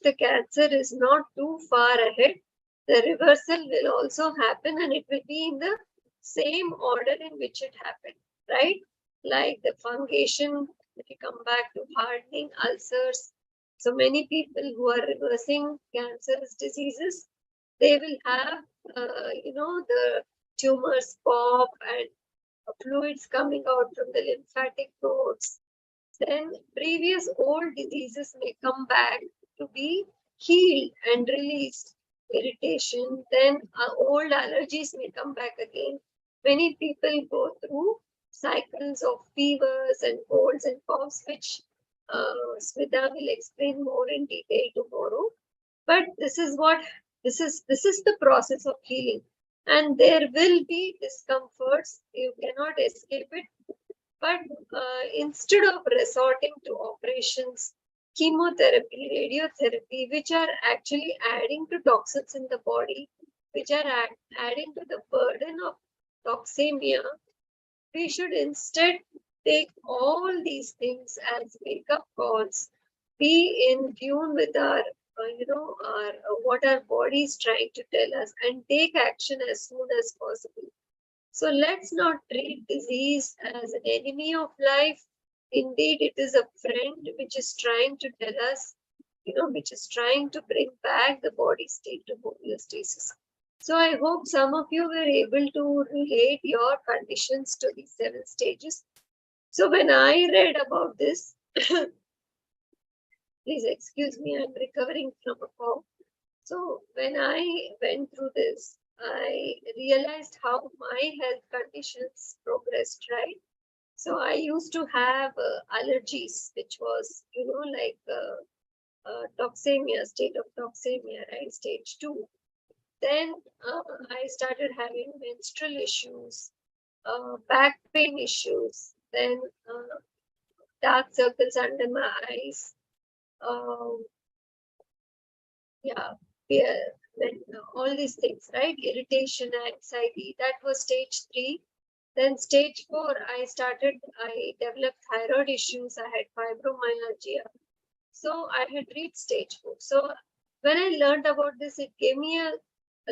the cancer is not too far ahead, the reversal will also happen, and it will be in the same order in which it happened, right? Like the fungation, if you come back to hardening, ulcers. So many people who are reversing cancerous diseases, they will have, the tumors pop and fluids coming out from the lymphatic nodes. Then previous old diseases may come back to be healed and released. Irritation, then old allergies may come back again. Many people go through cycles of fevers and colds and coughs, which Smita will explain more in detail tomorrow. But this is the process of healing, and there will be discomforts. You cannot escape it. But instead of resorting to operations, chemotherapy, radiotherapy, which are actually adding to toxins in the body, which are adding to the burden of toxemia, we should instead take all these things as wake-up calls, be in tune with our, what our body is trying to tell us, and take action as soon as possible. So let's not treat disease as an enemy of life. Indeed, it is a friend which is trying to tell us, which is trying to bring back the body state to homeostasis. So I hope some of you were able to relate your conditions to these 7 stages. So when I read about this, please excuse me, I'm recovering from a cough. So when I went through this, I realized how my health conditions progressed, right? So I used to have allergies, which was, like toxemia, state of toxemia, right? Stage 2. Then I started having menstrual issues, back pain issues, then dark circles under my eyes. Then all these things, right? Irritation, anxiety, that was stage 3. Then stage 4, I developed thyroid issues, I had fibromyalgia. So I had reached stage 4. So when I learned about this, it gave me a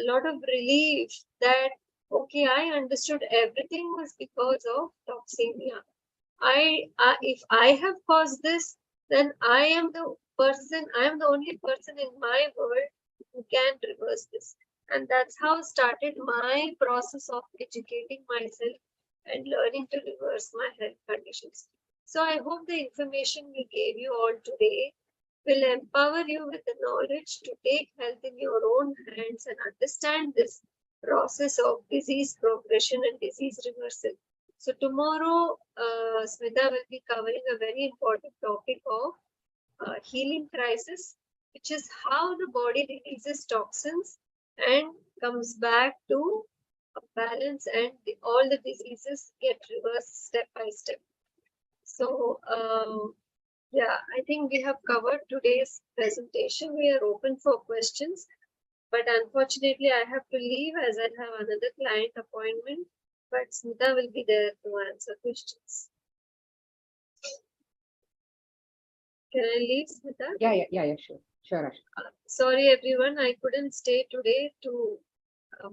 lot of relief that, okay, I understood everything was because of toxemia. If I have caused this, then I am the only person in my world who can reverse this. And that's how started my process of educating myself and learning to reverse my health conditions. So I hope the information we gave you all today will empower you with the knowledge to take health in your own hands and understand this process of disease progression and disease reversal. So tomorrow, Smita will be covering a very important topic of healing crisis, which is how the body releases toxins and comes back to a balance, and all the diseases get reversed step by step. So, I think we have covered today's presentation. We are open for questions, but unfortunately, I have to leave as I have another client appointment. But Smita will be there to answer questions. Can I leave, Smita? Yeah, sure. Sorry, everyone, I couldn't stay today to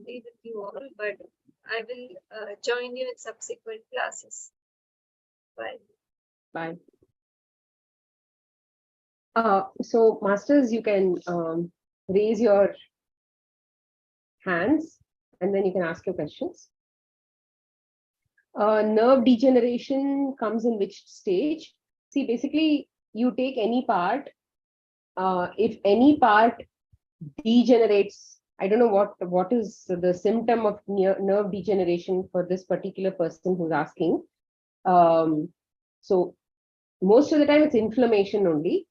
be with you all, but I will join you in subsequent classes. Bye. So, Masters, you can raise your hands and then you can ask your questions. Nerve degeneration comes in which stage? See, basically, you take any part. If any part degenerates, I don't know what is the symptom of nerve degeneration for this particular person who's asking. So most of the time it's inflammation only,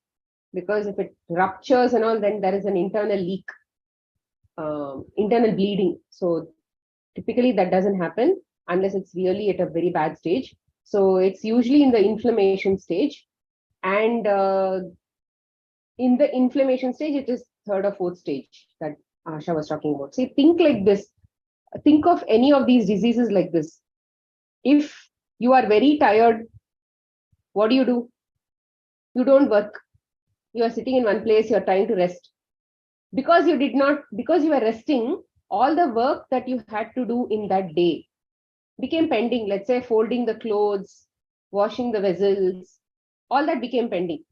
because if it ruptures and all, then there is an internal leak, internal bleeding. So typically that doesn't happen unless it's really at a very bad stage. So it's usually in the inflammation stage, and in the inflammation stage, it is 3rd or 4th stage that Asha was talking about. See, think like this. think of any of these diseases like this. If you are very tired, what do? You don't work. You are sitting in one place, you are trying to rest. Because you were resting, all the work that you had to do in that day became pending. Let's say folding the clothes, washing the vessels, all that became pending.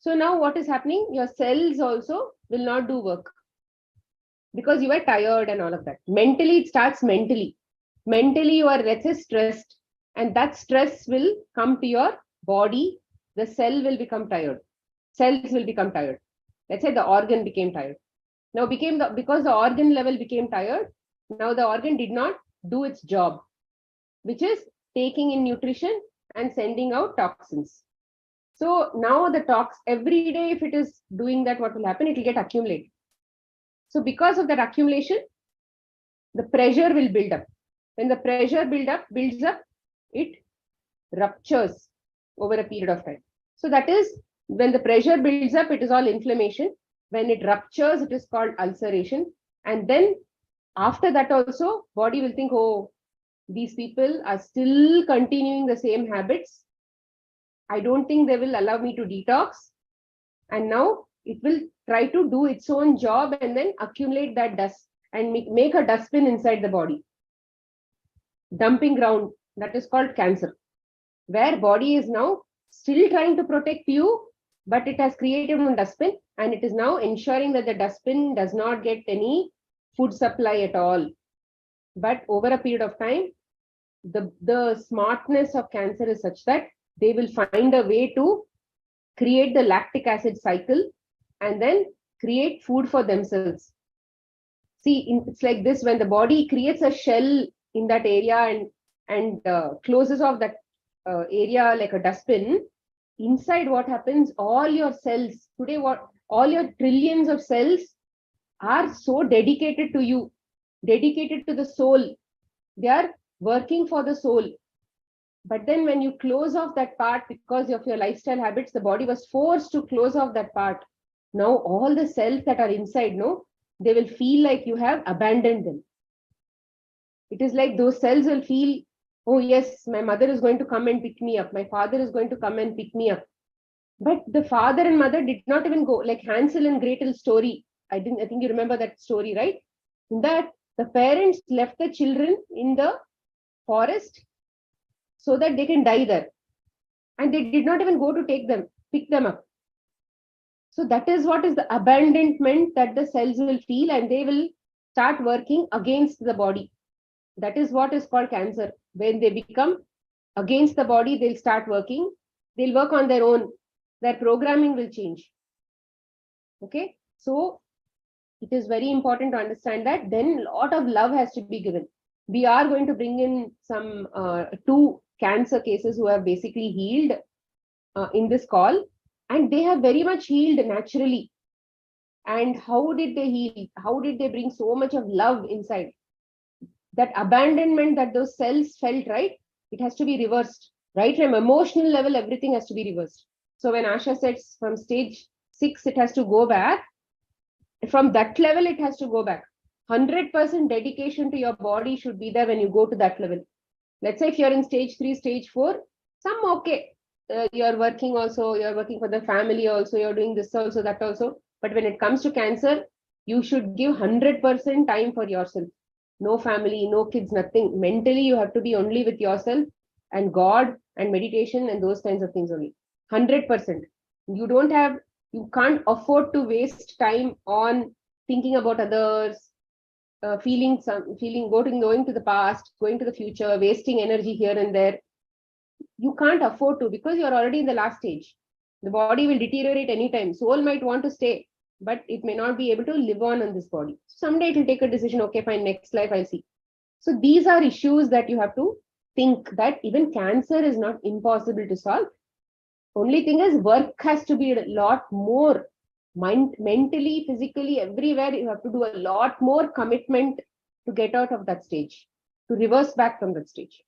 So now what is happening? Your cells also will not do work because you were tired and all of that. Mentally, it starts mentally. Mentally, you are, let's say, stressed, and that stress will come to your body. The cell will become tired. Cells will become tired. Let's say the organ became tired. Now because the organ level became tired, now the organ did not do its job, which is taking in nutrition and sending out toxins. So now the every day, if it is doing that, what will happen? It will get accumulated. So because of that accumulation, the pressure will build up. When the pressure builds up, it ruptures over a period of time. So that is, when the pressure builds up, it is all inflammation. When it ruptures, it is called ulceration. And then after that also, body will think, oh, these people are still continuing the same habits. I don't think they will allow me to detox. And now it will try to do its own job and then accumulate that dust and make a dustbin inside the body. Dumping ground, that is called cancer, where body is now still trying to protect you, but it has created a dustbin and it is now ensuring that the dustbin does not get any food supply at all. But over a period of time, the smartness of cancer is such that they will find a way to create the lactic acid cycle and then create food for themselves. See, it's like this: when the body creates a shell in that area and closes off that area like a dustbin, inside what happens? All your cells today, all your trillions of cells are so dedicated to you, dedicated to the soul. They are working for the soul. But then when you close off that part because of your lifestyle habits, the body was forced to close off that part. Now all the cells that are inside, they will feel like you have abandoned them. It is like those cells will feel, oh yes, my mother is going to come and pick me up. My father is going to come and pick me up. But the father and mother did not even go. Like Hansel and Gretel story. I think you remember that story, right? In that, the parents left the children in the forest so that they can die there. And they did not even go to pick them up. So that is what is the abandonment that the cells will feel, and they will start working against the body. That is what is called cancer. When they become against the body, they'll start working. They'll work on their own. Their programming will change. Okay. So it is very important to understand that then a lot of love has to be given. We are going to bring in some 2 cancer cases who have basically healed in this call, and they have very much healed naturally. And how did they heal? How did they bring so much of love inside? That abandonment that those cells felt, right? It has to be reversed, right? From emotional level, everything has to be reversed. So when Asha says from stage 6, it has to go back. From that level, it has to go back. 100% dedication to your body should be there when you go to that level. Let's say if you're in stage 3, stage 4, some okay. You're working also, you're working for the family also, you're doing this also, that also. But when it comes to cancer, you should give 100% time for yourself. No family, no kids, nothing. Mentally, you have to be only with yourself and God and meditation and those kinds of things only. 100%. You can't afford to waste time on thinking about others, going to the past, going to the future, wasting energy here and there. You can't afford to, because you're already in the last stage. The body will deteriorate anytime. Soul might want to stay, but it may not be able to live on this body. Someday it will take a decision. Okay, fine, next life I'll see. So these are issues that you have to think, that even cancer is not impossible to solve. Only thing is, work has to be a lot more. Mentally, physically, everywhere, you have to do a lot more commitment to get out of that stage, to reverse back from that stage.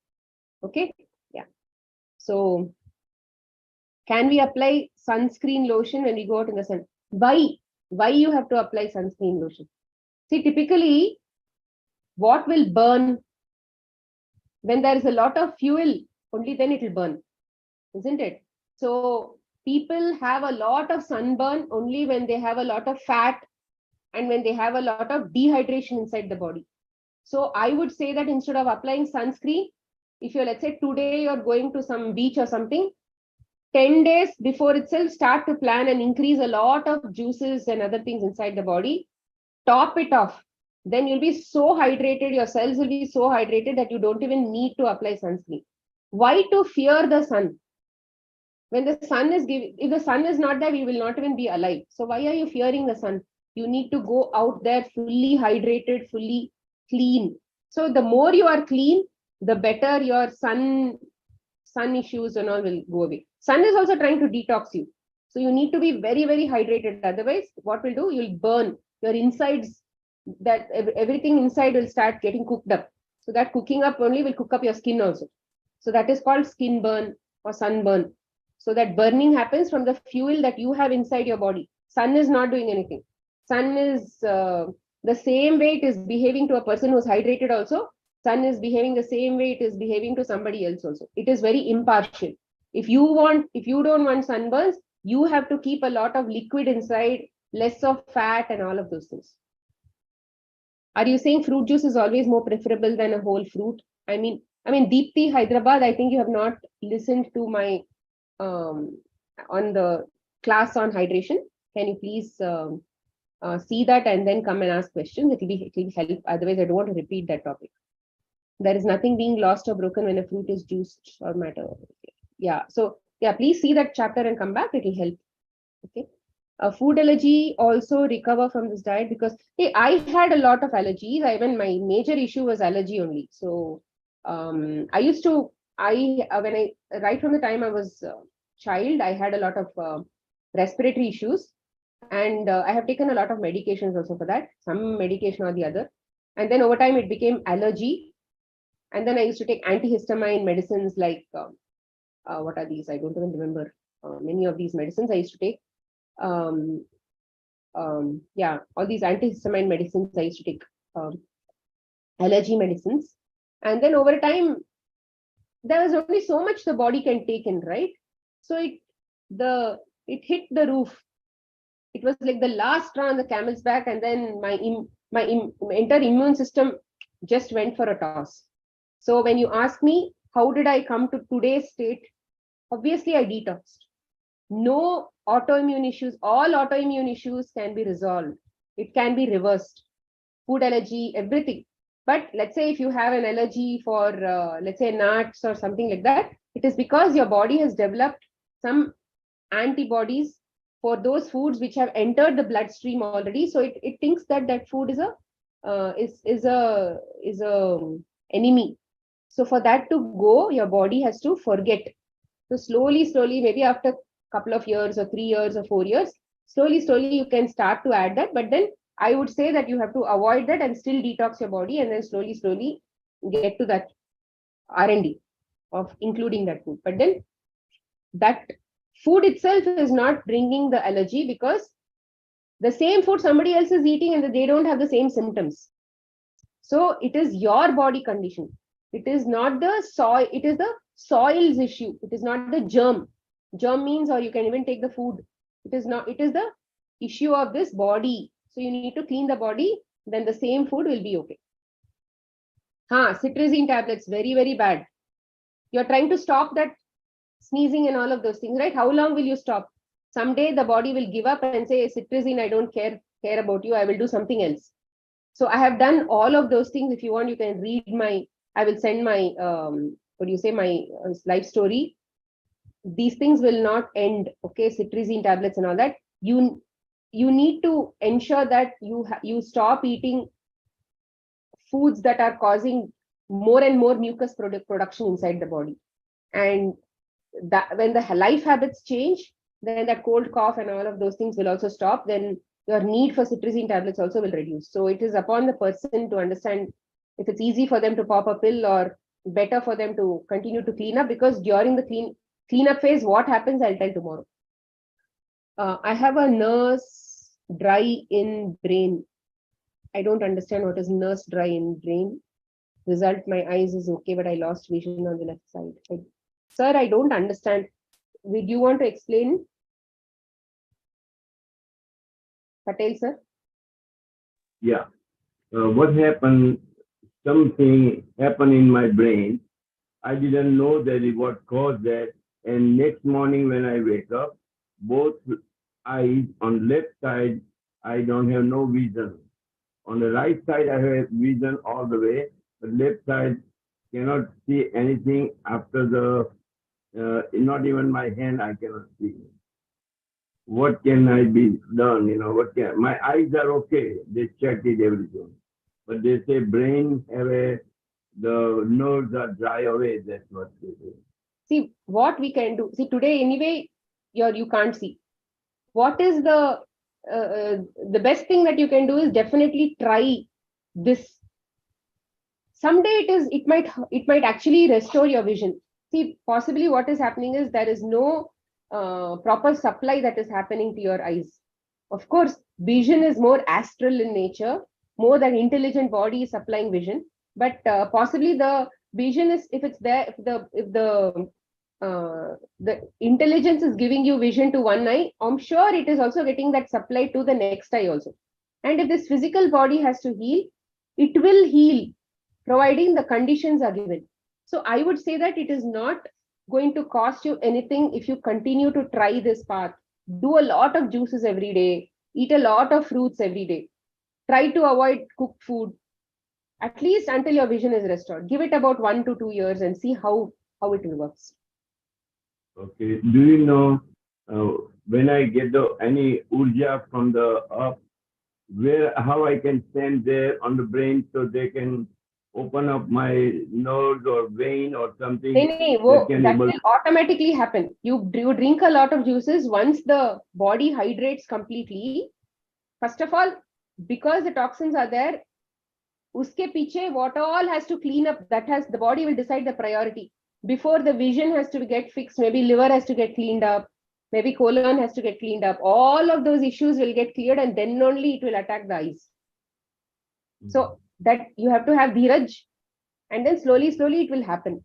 Okay? Yeah. So, can we apply sunscreen lotion when we go out in the sun? Why you have to apply sunscreen lotion? See, typically, What will burn? When there is a lot of fuel, only then it will burn, isn't it? So people have a lot of sunburn only when they have a lot of fat and when they have a lot of dehydration inside the body. So I would say that instead of applying sunscreen, if you're, let's say today you're going to some beach or something, 10 days before itself, start to plan and increase a lot of juices and other things inside the body. Top it off. Then you'll be so hydrated, your cells will be so hydrated that you don't even need to apply sunscreen. Why to fear the sun? When the sun is giving, if the sun is not there, we will not even be alive. So why are you fearing the sun? You need to go out there fully hydrated, fully clean. So the more you are clean, the better your sun issues and all will go away. Sun is also trying to detox you. So you need to be very, very hydrated. Otherwise, what will do? You'll burn your insides, that everything inside will start getting cooked up. So that cooking up only will cook up your skin also. So that is called skin burn or sunburn. So that burning happens from the fuel that you have inside your body. Sun is not doing anything. Sun is the same way it is behaving to a person who's hydrated also. Sun is behaving the same way it is behaving to somebody else also. It is very impartial. If you don't want sunburns, you have to keep a lot of liquid inside, less of fat and all of those things. Are you saying fruit juice is always more preferable than a whole fruit? I mean, Deepthi, Hyderabad, I think you have not listened to my on the class on hydration. Can you please see that and then come and ask questions? It will help. Otherwise, I don't want to repeat that topic. There is nothing being lost or broken when a fruit is juiced or matter. Yeah. So yeah, please see that chapter and come back. It will help. Okay. Food allergy also recover from this diet because hey, I had a lot of allergies. Even my major issue was allergy only. So when right from the time I was a child, I had a lot of respiratory issues, and I have taken a lot of medications also for that, some medication or the other. And then over time it became allergy. And then I used to take antihistamine medicines like, what are these? I don't even remember many of these medicines I used to take. All these antihistamine medicines I used to take, allergy medicines. And then over time, there was only so much the body can take in, right? So it hit the roof. It was like the last straw on the camel's back, and then my entire immune system just went for a toss. So when you ask me, how did I come to today's state? Obviously, I detoxed. No autoimmune issues. All autoimmune issues can be resolved. It can be reversed. Food allergy, everything. But let's say if you have an allergy for, let's say, nuts or something like that, it is because your body has developed some antibodies for those foods which have entered the bloodstream already. So it thinks that food is a enemy. So for that to go, your body has to forget. So slowly, maybe after a couple of years or 3 years or 4 years, slowly you can start to add that. But then I would say that you have to avoid that and still detox your body, and then slowly get to that R&D of including that food. But then that food itself is not bringing the allergy, because the same food somebody else is eating and they don't have the same symptoms. So it is your body condition. It is not the soil. It is the soil's issue. It is not the germ. Germ means, or you can even take the food. It is not. It is the issue of this body. So you need to clean the body. Then the same food will be okay. Cetirizine tablets, very, very bad. You're trying to stop that sneezing and all of those things, right? How long will you stop? Someday the body will give up and say, cetirizine, I don't care about you. I will do something else. So I have done all of those things. If you want, you can read I will send my, my life story. These things will not end. Okay, cetirizine tablets and all that. You need to ensure that you stop eating foods that are causing more and more mucus production inside the body. And that when the life habits change, then that cold cough and all of those things will also stop. Then your need for cetirizine tablets also will reduce. So it is upon the person to understand if it's easy for them to pop a pill or better for them to continue to clean up, because during the cleanup phase, what happens, I'll tell tomorrow. I have a nurse dry in brain. I don't understand what is nurse dry in brain. Result, my eyes is okay, but I lost vision on the left side. Sir, I don't understand. Would you want to explain? Patel, sir? Yeah. What happened? Something happened in my brain. I didn't know that it what caused that. And next morning when I wake up, both eyes on left side, I don't have no vision. On the right side, I have vision all the way. But left side cannot see anything after the, not even my hand I cannot see. What can I be done? My eyes are okay. They checked it everything. But they say brain have the nerves are dry away. That's what they say. See, what we can do. See, today anyway, you can't see. What is the best thing that you can do is definitely try this. Someday it might actually restore your vision. See, possibly what is happening is there is no proper supply that is happening to your eyes. Of course, vision is more astral in nature, more than intelligent body is supplying vision. But possibly the vision is, if it's there, if the intelligence is giving you vision to one eye, I'm sure it is also getting that supply to the next eye also. And if this physical body has to heal, it will heal, providing the conditions are given. So I would say that it is not going to cost you anything if you continue to try this path. Do a lot of juices every day, eat a lot of fruits every day, try to avoid cooked food, at least until your vision is restored. Give it about 1 to 2 years and see how it will work. Okay. Do you know when I get any urja from the up, how I can send there on the brain so they can open up my nerves or vein or something? That will automatically happen. You drink a lot of juices. Once the body hydrates completely, first of all, because the toxins are there, uske piche, what all has to clean up, the body will decide the priority. Before the vision has to get fixed, maybe liver has to get cleaned up, maybe colon has to get cleaned up. All of those issues will get cleared and then only it will attack the eyes. So that you have to have dheeraj, and then slowly it will happen.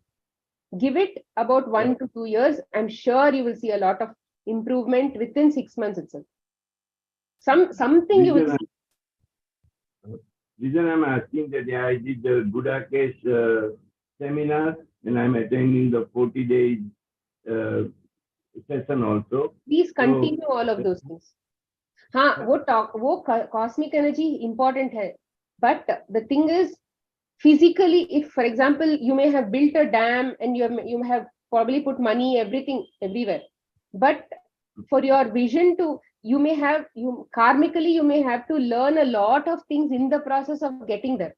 Give it about 1 to 2 years. I'm sure you will see a lot of improvement within 6 months itself. Something you will see. Reason I'm asking that I did the Gudakesha seminar and I'm attending the 40 days session also. Please continue all of those things. Cosmic energy important hai. But the thing is, physically, if for example you may have built a dam and you have probably put money, everything everywhere, but for your vision to, karmically you may have to learn a lot of things in the process of getting there.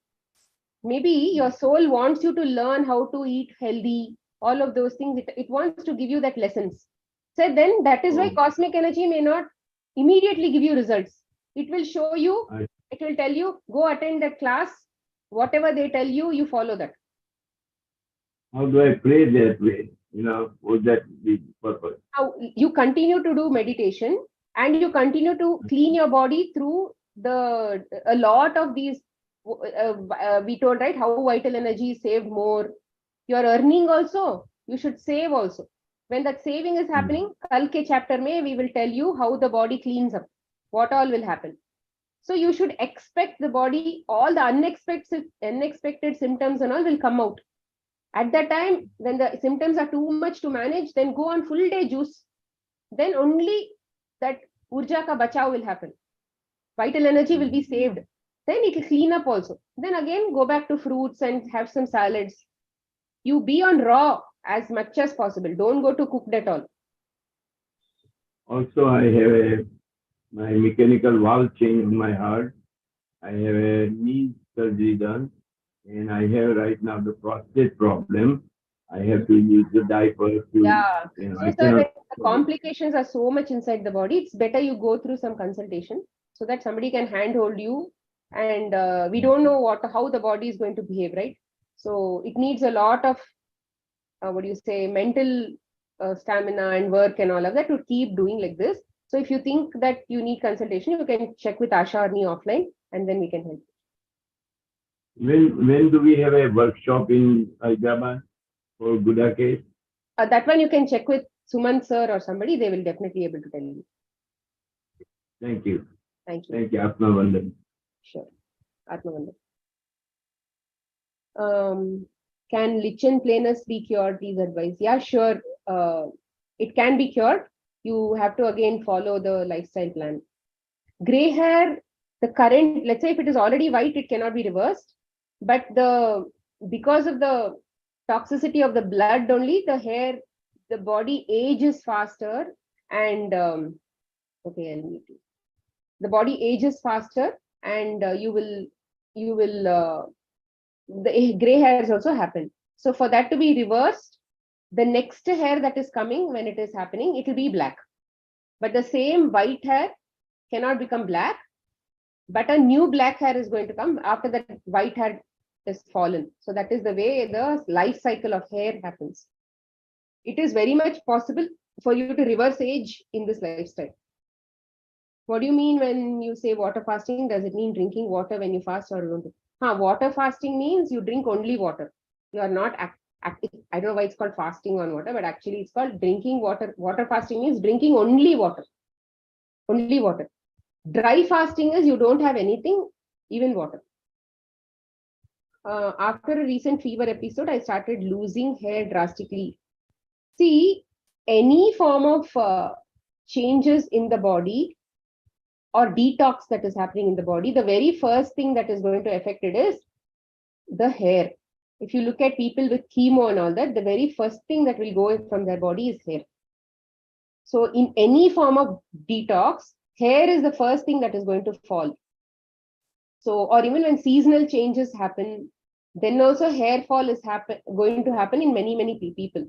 Maybe your soul wants you to learn how to eat healthy, all of those things. It wants to give you that lessons. So then that is why cosmic energy may not immediately give you results. It will show you, it will tell you, go attend that class, whatever they tell you, you follow that. How do I pray that way? Would that be purpose? Now, you continue to do meditation and you continue to clean your body through a lot of these. We told, right, how vital energy is saved more. You're earning also, you should save also. When that saving is happening, Kal ke chapter mein, we will tell you how the body cleans up, what all will happen. So you should expect the body, all the unexpected symptoms and all will come out. At that time, when the symptoms are too much to manage, then go on full day juice. Then only that urja ka bachav will happen. Vital energy will be saved. Then it will clean up also. Then again, go back to fruits and have some salads. You be on raw as much as possible. Don't go to cooked at all. Also, I have my mechanical valve change in my heart. I have a knee surgery done. And I have right now the prostate problem. I have to use the diaper to. So the complications are so much inside the body. It's better you go through some consultation so that somebody can handhold you. And we don't know how the body is going to behave, right? So it needs a lot of mental stamina and work and all of that to keep doing like this. So if you think that you need consultation, you can check with Asha or me offline, and then we can help. When do we have a workshop in Hyderabad for Gudakesha? That one you can check with Suman sir or somebody. They will definitely able to tell you. Thank you. Thank you. Thank you, Atma Vandan. Sure. Atmavandana. Can lichen planus be cured? Please advise. Yeah, sure. It can be cured. You have to again follow the lifestyle plan. Gray hair, the current, let's say if it is already white, it cannot be reversed. But because of the toxicity of the blood only, the hair, the body ages faster, and okay, I'll mute you. The body ages faster, and the gray hairs also happen. So for that to be reversed, the next hair that is coming, when it is happening, it will be black. But the same white hair cannot become black, but a new black hair is going to come after that white hair is fallen. So that is the way the life cycle of hair happens. It is very much possible for you to reverse age in this lifestyle. What do you mean when you say water fasting? Does it mean drinking water when you fast or don't? Water fasting means you drink only water. You are not I don't know why it's called fasting on water, but actually it's called drinking water. Water fasting means drinking only water. Only water. Dry fasting is you don't have anything, even water. After a recent fever episode, I started losing hair drastically. See, any form of changes in the body or detox that is happening in the body, the very first thing that is going to affect it is the hair. If you look at people with chemo and all that, the very first thing that will go from their body is hair. So in any form of detox, hair is the first thing that is going to fall. So, or even when seasonal changes happen, then also hair fall is going to happen in many people.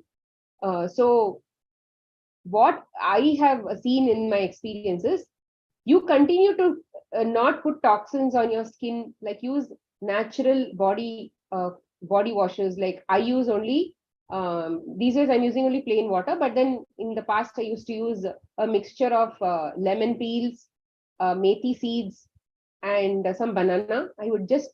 So what I have seen in my experiences, you continue to not put toxins on your skin, like use natural body washes. Like I use only these days I'm using only plain water, but then in the past I used to use a mixture of lemon peels, methi seeds, and some banana. I would just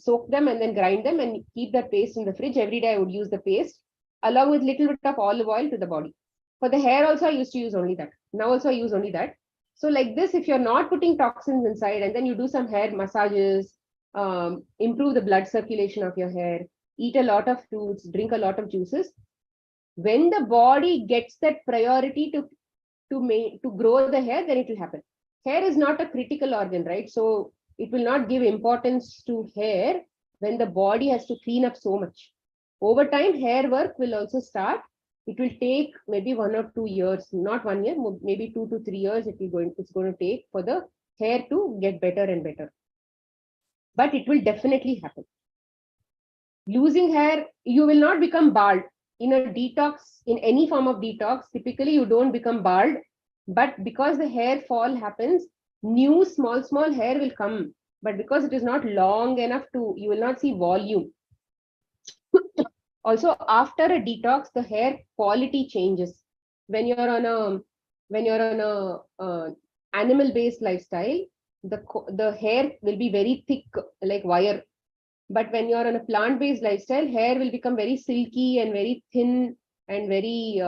soak them and then grind them and keep that paste in the fridge. Every day I would use the paste along with little bit of olive oil to the body. For the hair also I used to use only that. Now also I use only that. So like this, if you're not putting toxins inside and then you do some hair massages, improve the blood circulation of your hair, eat a lot of fruits, drink a lot of juices, when the body gets that priority to grow the hair, then it will happen. Hair is not a critical organ, right? So it will not give importance to hair when the body has to clean up so much. Over time, hair work will also start. It will take maybe 1 or 2 years, not 1 year, maybe 2 to 3 years. It's going to take for the hair to get better and better. But it will definitely happen. Losing hair, you will not become bald. In a detox, in any form of detox, typically you don't become bald. But because the hair fall happens, new small hair will come. But because it is not long enough you will not see volume. Also, after a detox, the hair quality changes. When you're on a animal-based lifestyle, the hair will be very thick, like wire. But when you're on a plant-based lifestyle, hair will become very silky and very thin and very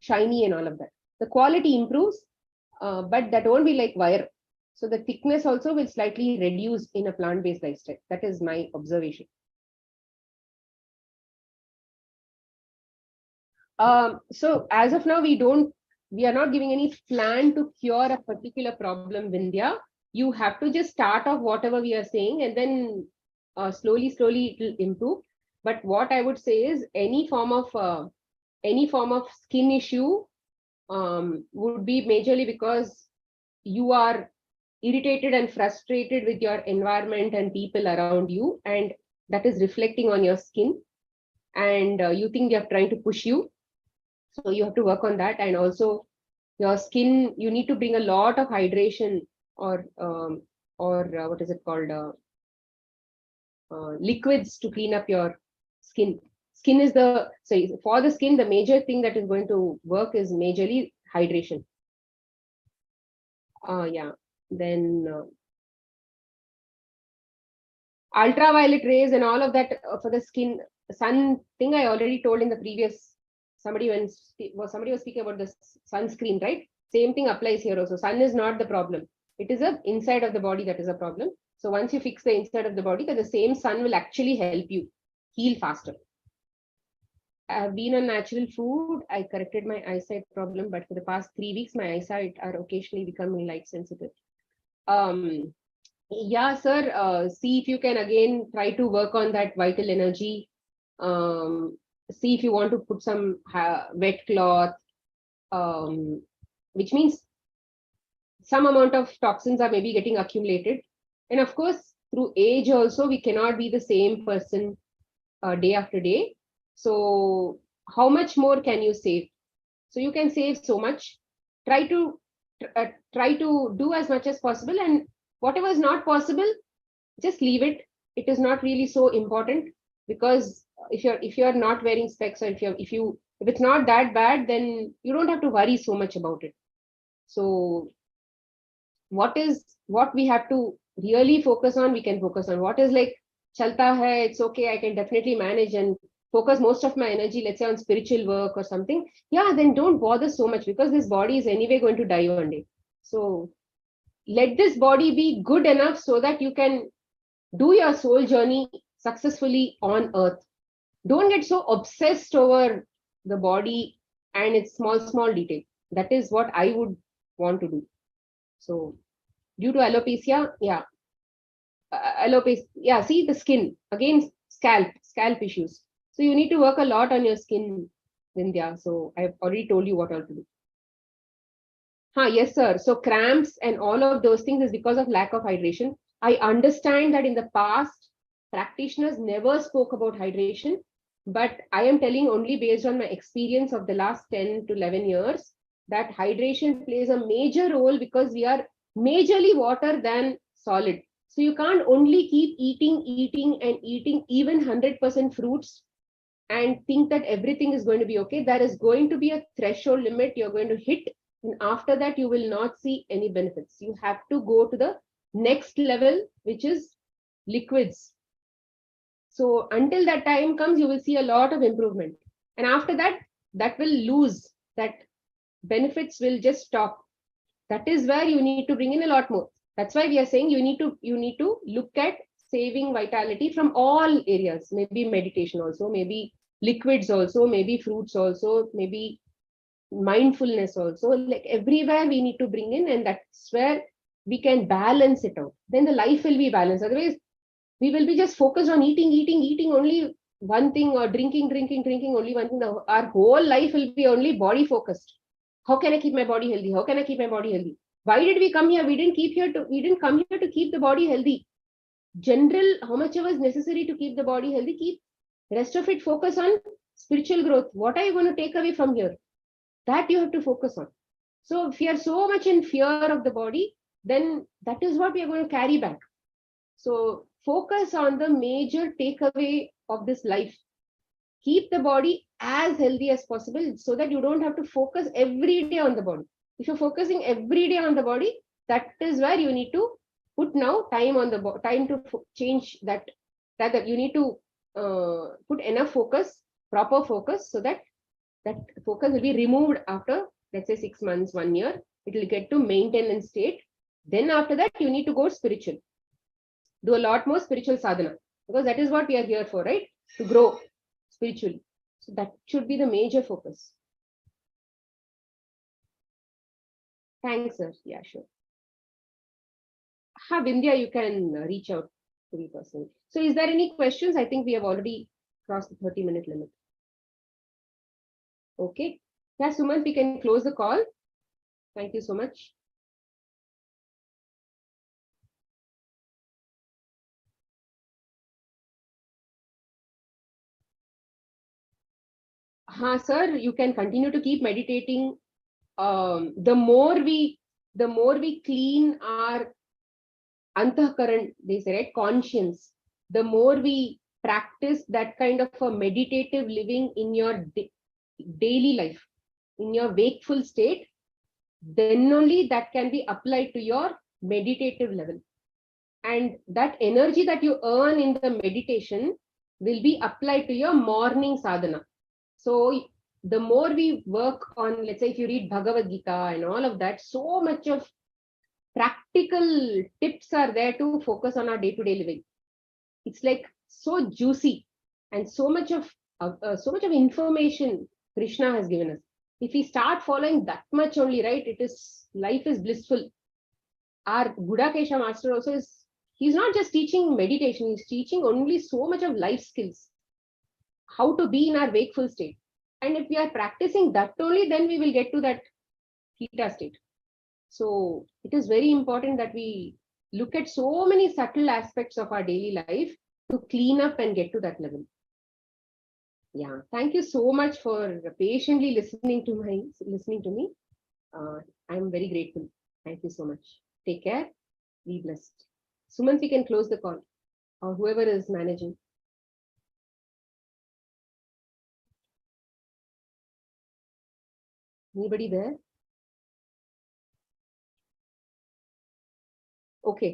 shiny and all of that. The quality improves, but that won't be like wire. So the thickness also will slightly reduce in a plant-based lifestyle. That is my observation. So as of now, we are not giving any plan to cure a particular problem, Vindhya. You have to just start off whatever we are saying, and then slowly it will improve. But what I would say is any form of skin issue would be majorly because you are irritated and frustrated with your environment and people around you, and that is reflecting on your skin, and you think they are trying to push you. So you have to work on that. And also your skin, you need to bring a lot of hydration or what is it called, liquids to clean up your skin. For the skin, the major thing that is going to work is majorly hydration. Yeah. Then ultraviolet rays and all of that for the skin. Sun thing I already told in the previous, somebody was speaking about the sunscreen, right? Same thing applies here also. Sun is not the problem. It is the inside of the body that is a problem. So once you fix the inside of the body, that the same sun will actually help you heal faster. I have been on natural food. I corrected my eyesight problem, but for the past 3 weeks, my eyesight are occasionally becoming light sensitive. Yeah, sir. See if you can again try to work on that vital energy. See if you want to put some wet cloth, which means some amount of toxins are maybe getting accumulated. And of course, through age also, we cannot be the same person day after day. So how much more can you save? So you can save so much. Try to do as much as possible, and whatever is not possible, just leave it. It is not really so important, because if you're not wearing specs, or if it's not that bad, then you don't have to worry so much about it. So what we have to really focus on, we can focus on. What is like chalta hai, it's okay, I can definitely manage and focus most of my energy, let's say, on spiritual work or something. Yeah, then don't bother so much, because this body is anyway going to die one day. So let this body be good enough so that you can do your soul journey successfully on earth. Don't get so obsessed over the body and its small detail. That is what I would want to do. So due to alopecia, see the skin, again, scalp issues. So you need to work a lot on your skin, Vindhya. So I've already told you what all to do. Yes, sir. So cramps and all of those things is because of lack of hydration. I understand that in the past, practitioners never spoke about hydration, but I am telling only based on my experience of the last 10 to 11 years that hydration plays a major role, because we are majorly water than solid. So you can't only keep eating even 100% fruits and think that everything is going to be okay. There is going to be a threshold limit you're going to hit, and after that you will not see any benefits. You have to go to the next level, which is liquids. So until that time comes, you will see a lot of improvement, and after that, that will lose, that benefits will just stop. That is where you need to bring in a lot more. That's why we are saying you need to look at saving vitality from all areas. Maybe meditation also, maybe liquids also, maybe fruits also, maybe mindfulness also. Like everywhere we need to bring in, and that's where we can balance it out. Then the life will be balanced. Otherwise, we will be just focused on eating only one thing, or drinking only one thing. Our whole life will be only body focused. How can I keep my body healthy? How can I keep my body healthy? Why did we come here? We didn't come here to keep the body healthy. General, how much ever is necessary to keep the body healthy, keep. Rest of it, focus on spiritual growth. What are you going to take away from here? That you have to focus on. So if you are so much in fear of the body, then that is what we are going to carry back. So focus on the major takeaway of this life. Keep the body as healthy as possible, so that you don't have to focus every day on the body. If you're focusing every day on the body, that is where you need to put now time on the time to change that you need to put enough focus, proper focus, so that focus will be removed after, let's say, 6 months, 1 year. It will get to maintenance state. Then after that, you need to go spiritual. Do a lot more spiritual sadhana, because that is what we are here for, right? To grow spiritually. So that should be the major focus. Thanks, sir. Yeah, sure. Vindhya, you can reach out to me personally. So is there any questions? I think we have already crossed the 30-minute limit. Okay. Yeah, Sumant, we can close the call. Thank you so much. Sir, you can continue to keep meditating. The more we clean our antahkaran, they say, right, conscience, the more we practice that kind of a meditative living in your daily life, in your wakeful state, then only that can be applied to your meditative level. And that energy that you earn in the meditation will be applied to your morning sadhana. So the more we work on, let's say if you read Bhagavad Gita and all of that, so much of practical tips are there to focus on our day-to-day living. It's like so juicy and so much of information Krishna has given us. If we start following that much only, right, life is blissful. Our Gudakesha master also he's not just teaching meditation, he's teaching only so much of life skills, how to be in our wakeful state. And if we are practicing that only, then we will get to that theta state. So it is very important that we look at so many subtle aspects of our daily life to clean up and get to that level. Yeah, thank you so much for patiently listening to me. I'm very grateful. Thank you so much. Take care. Be blessed. Sumant, we can close the call, or whoever is managing. Anybody there? Okay.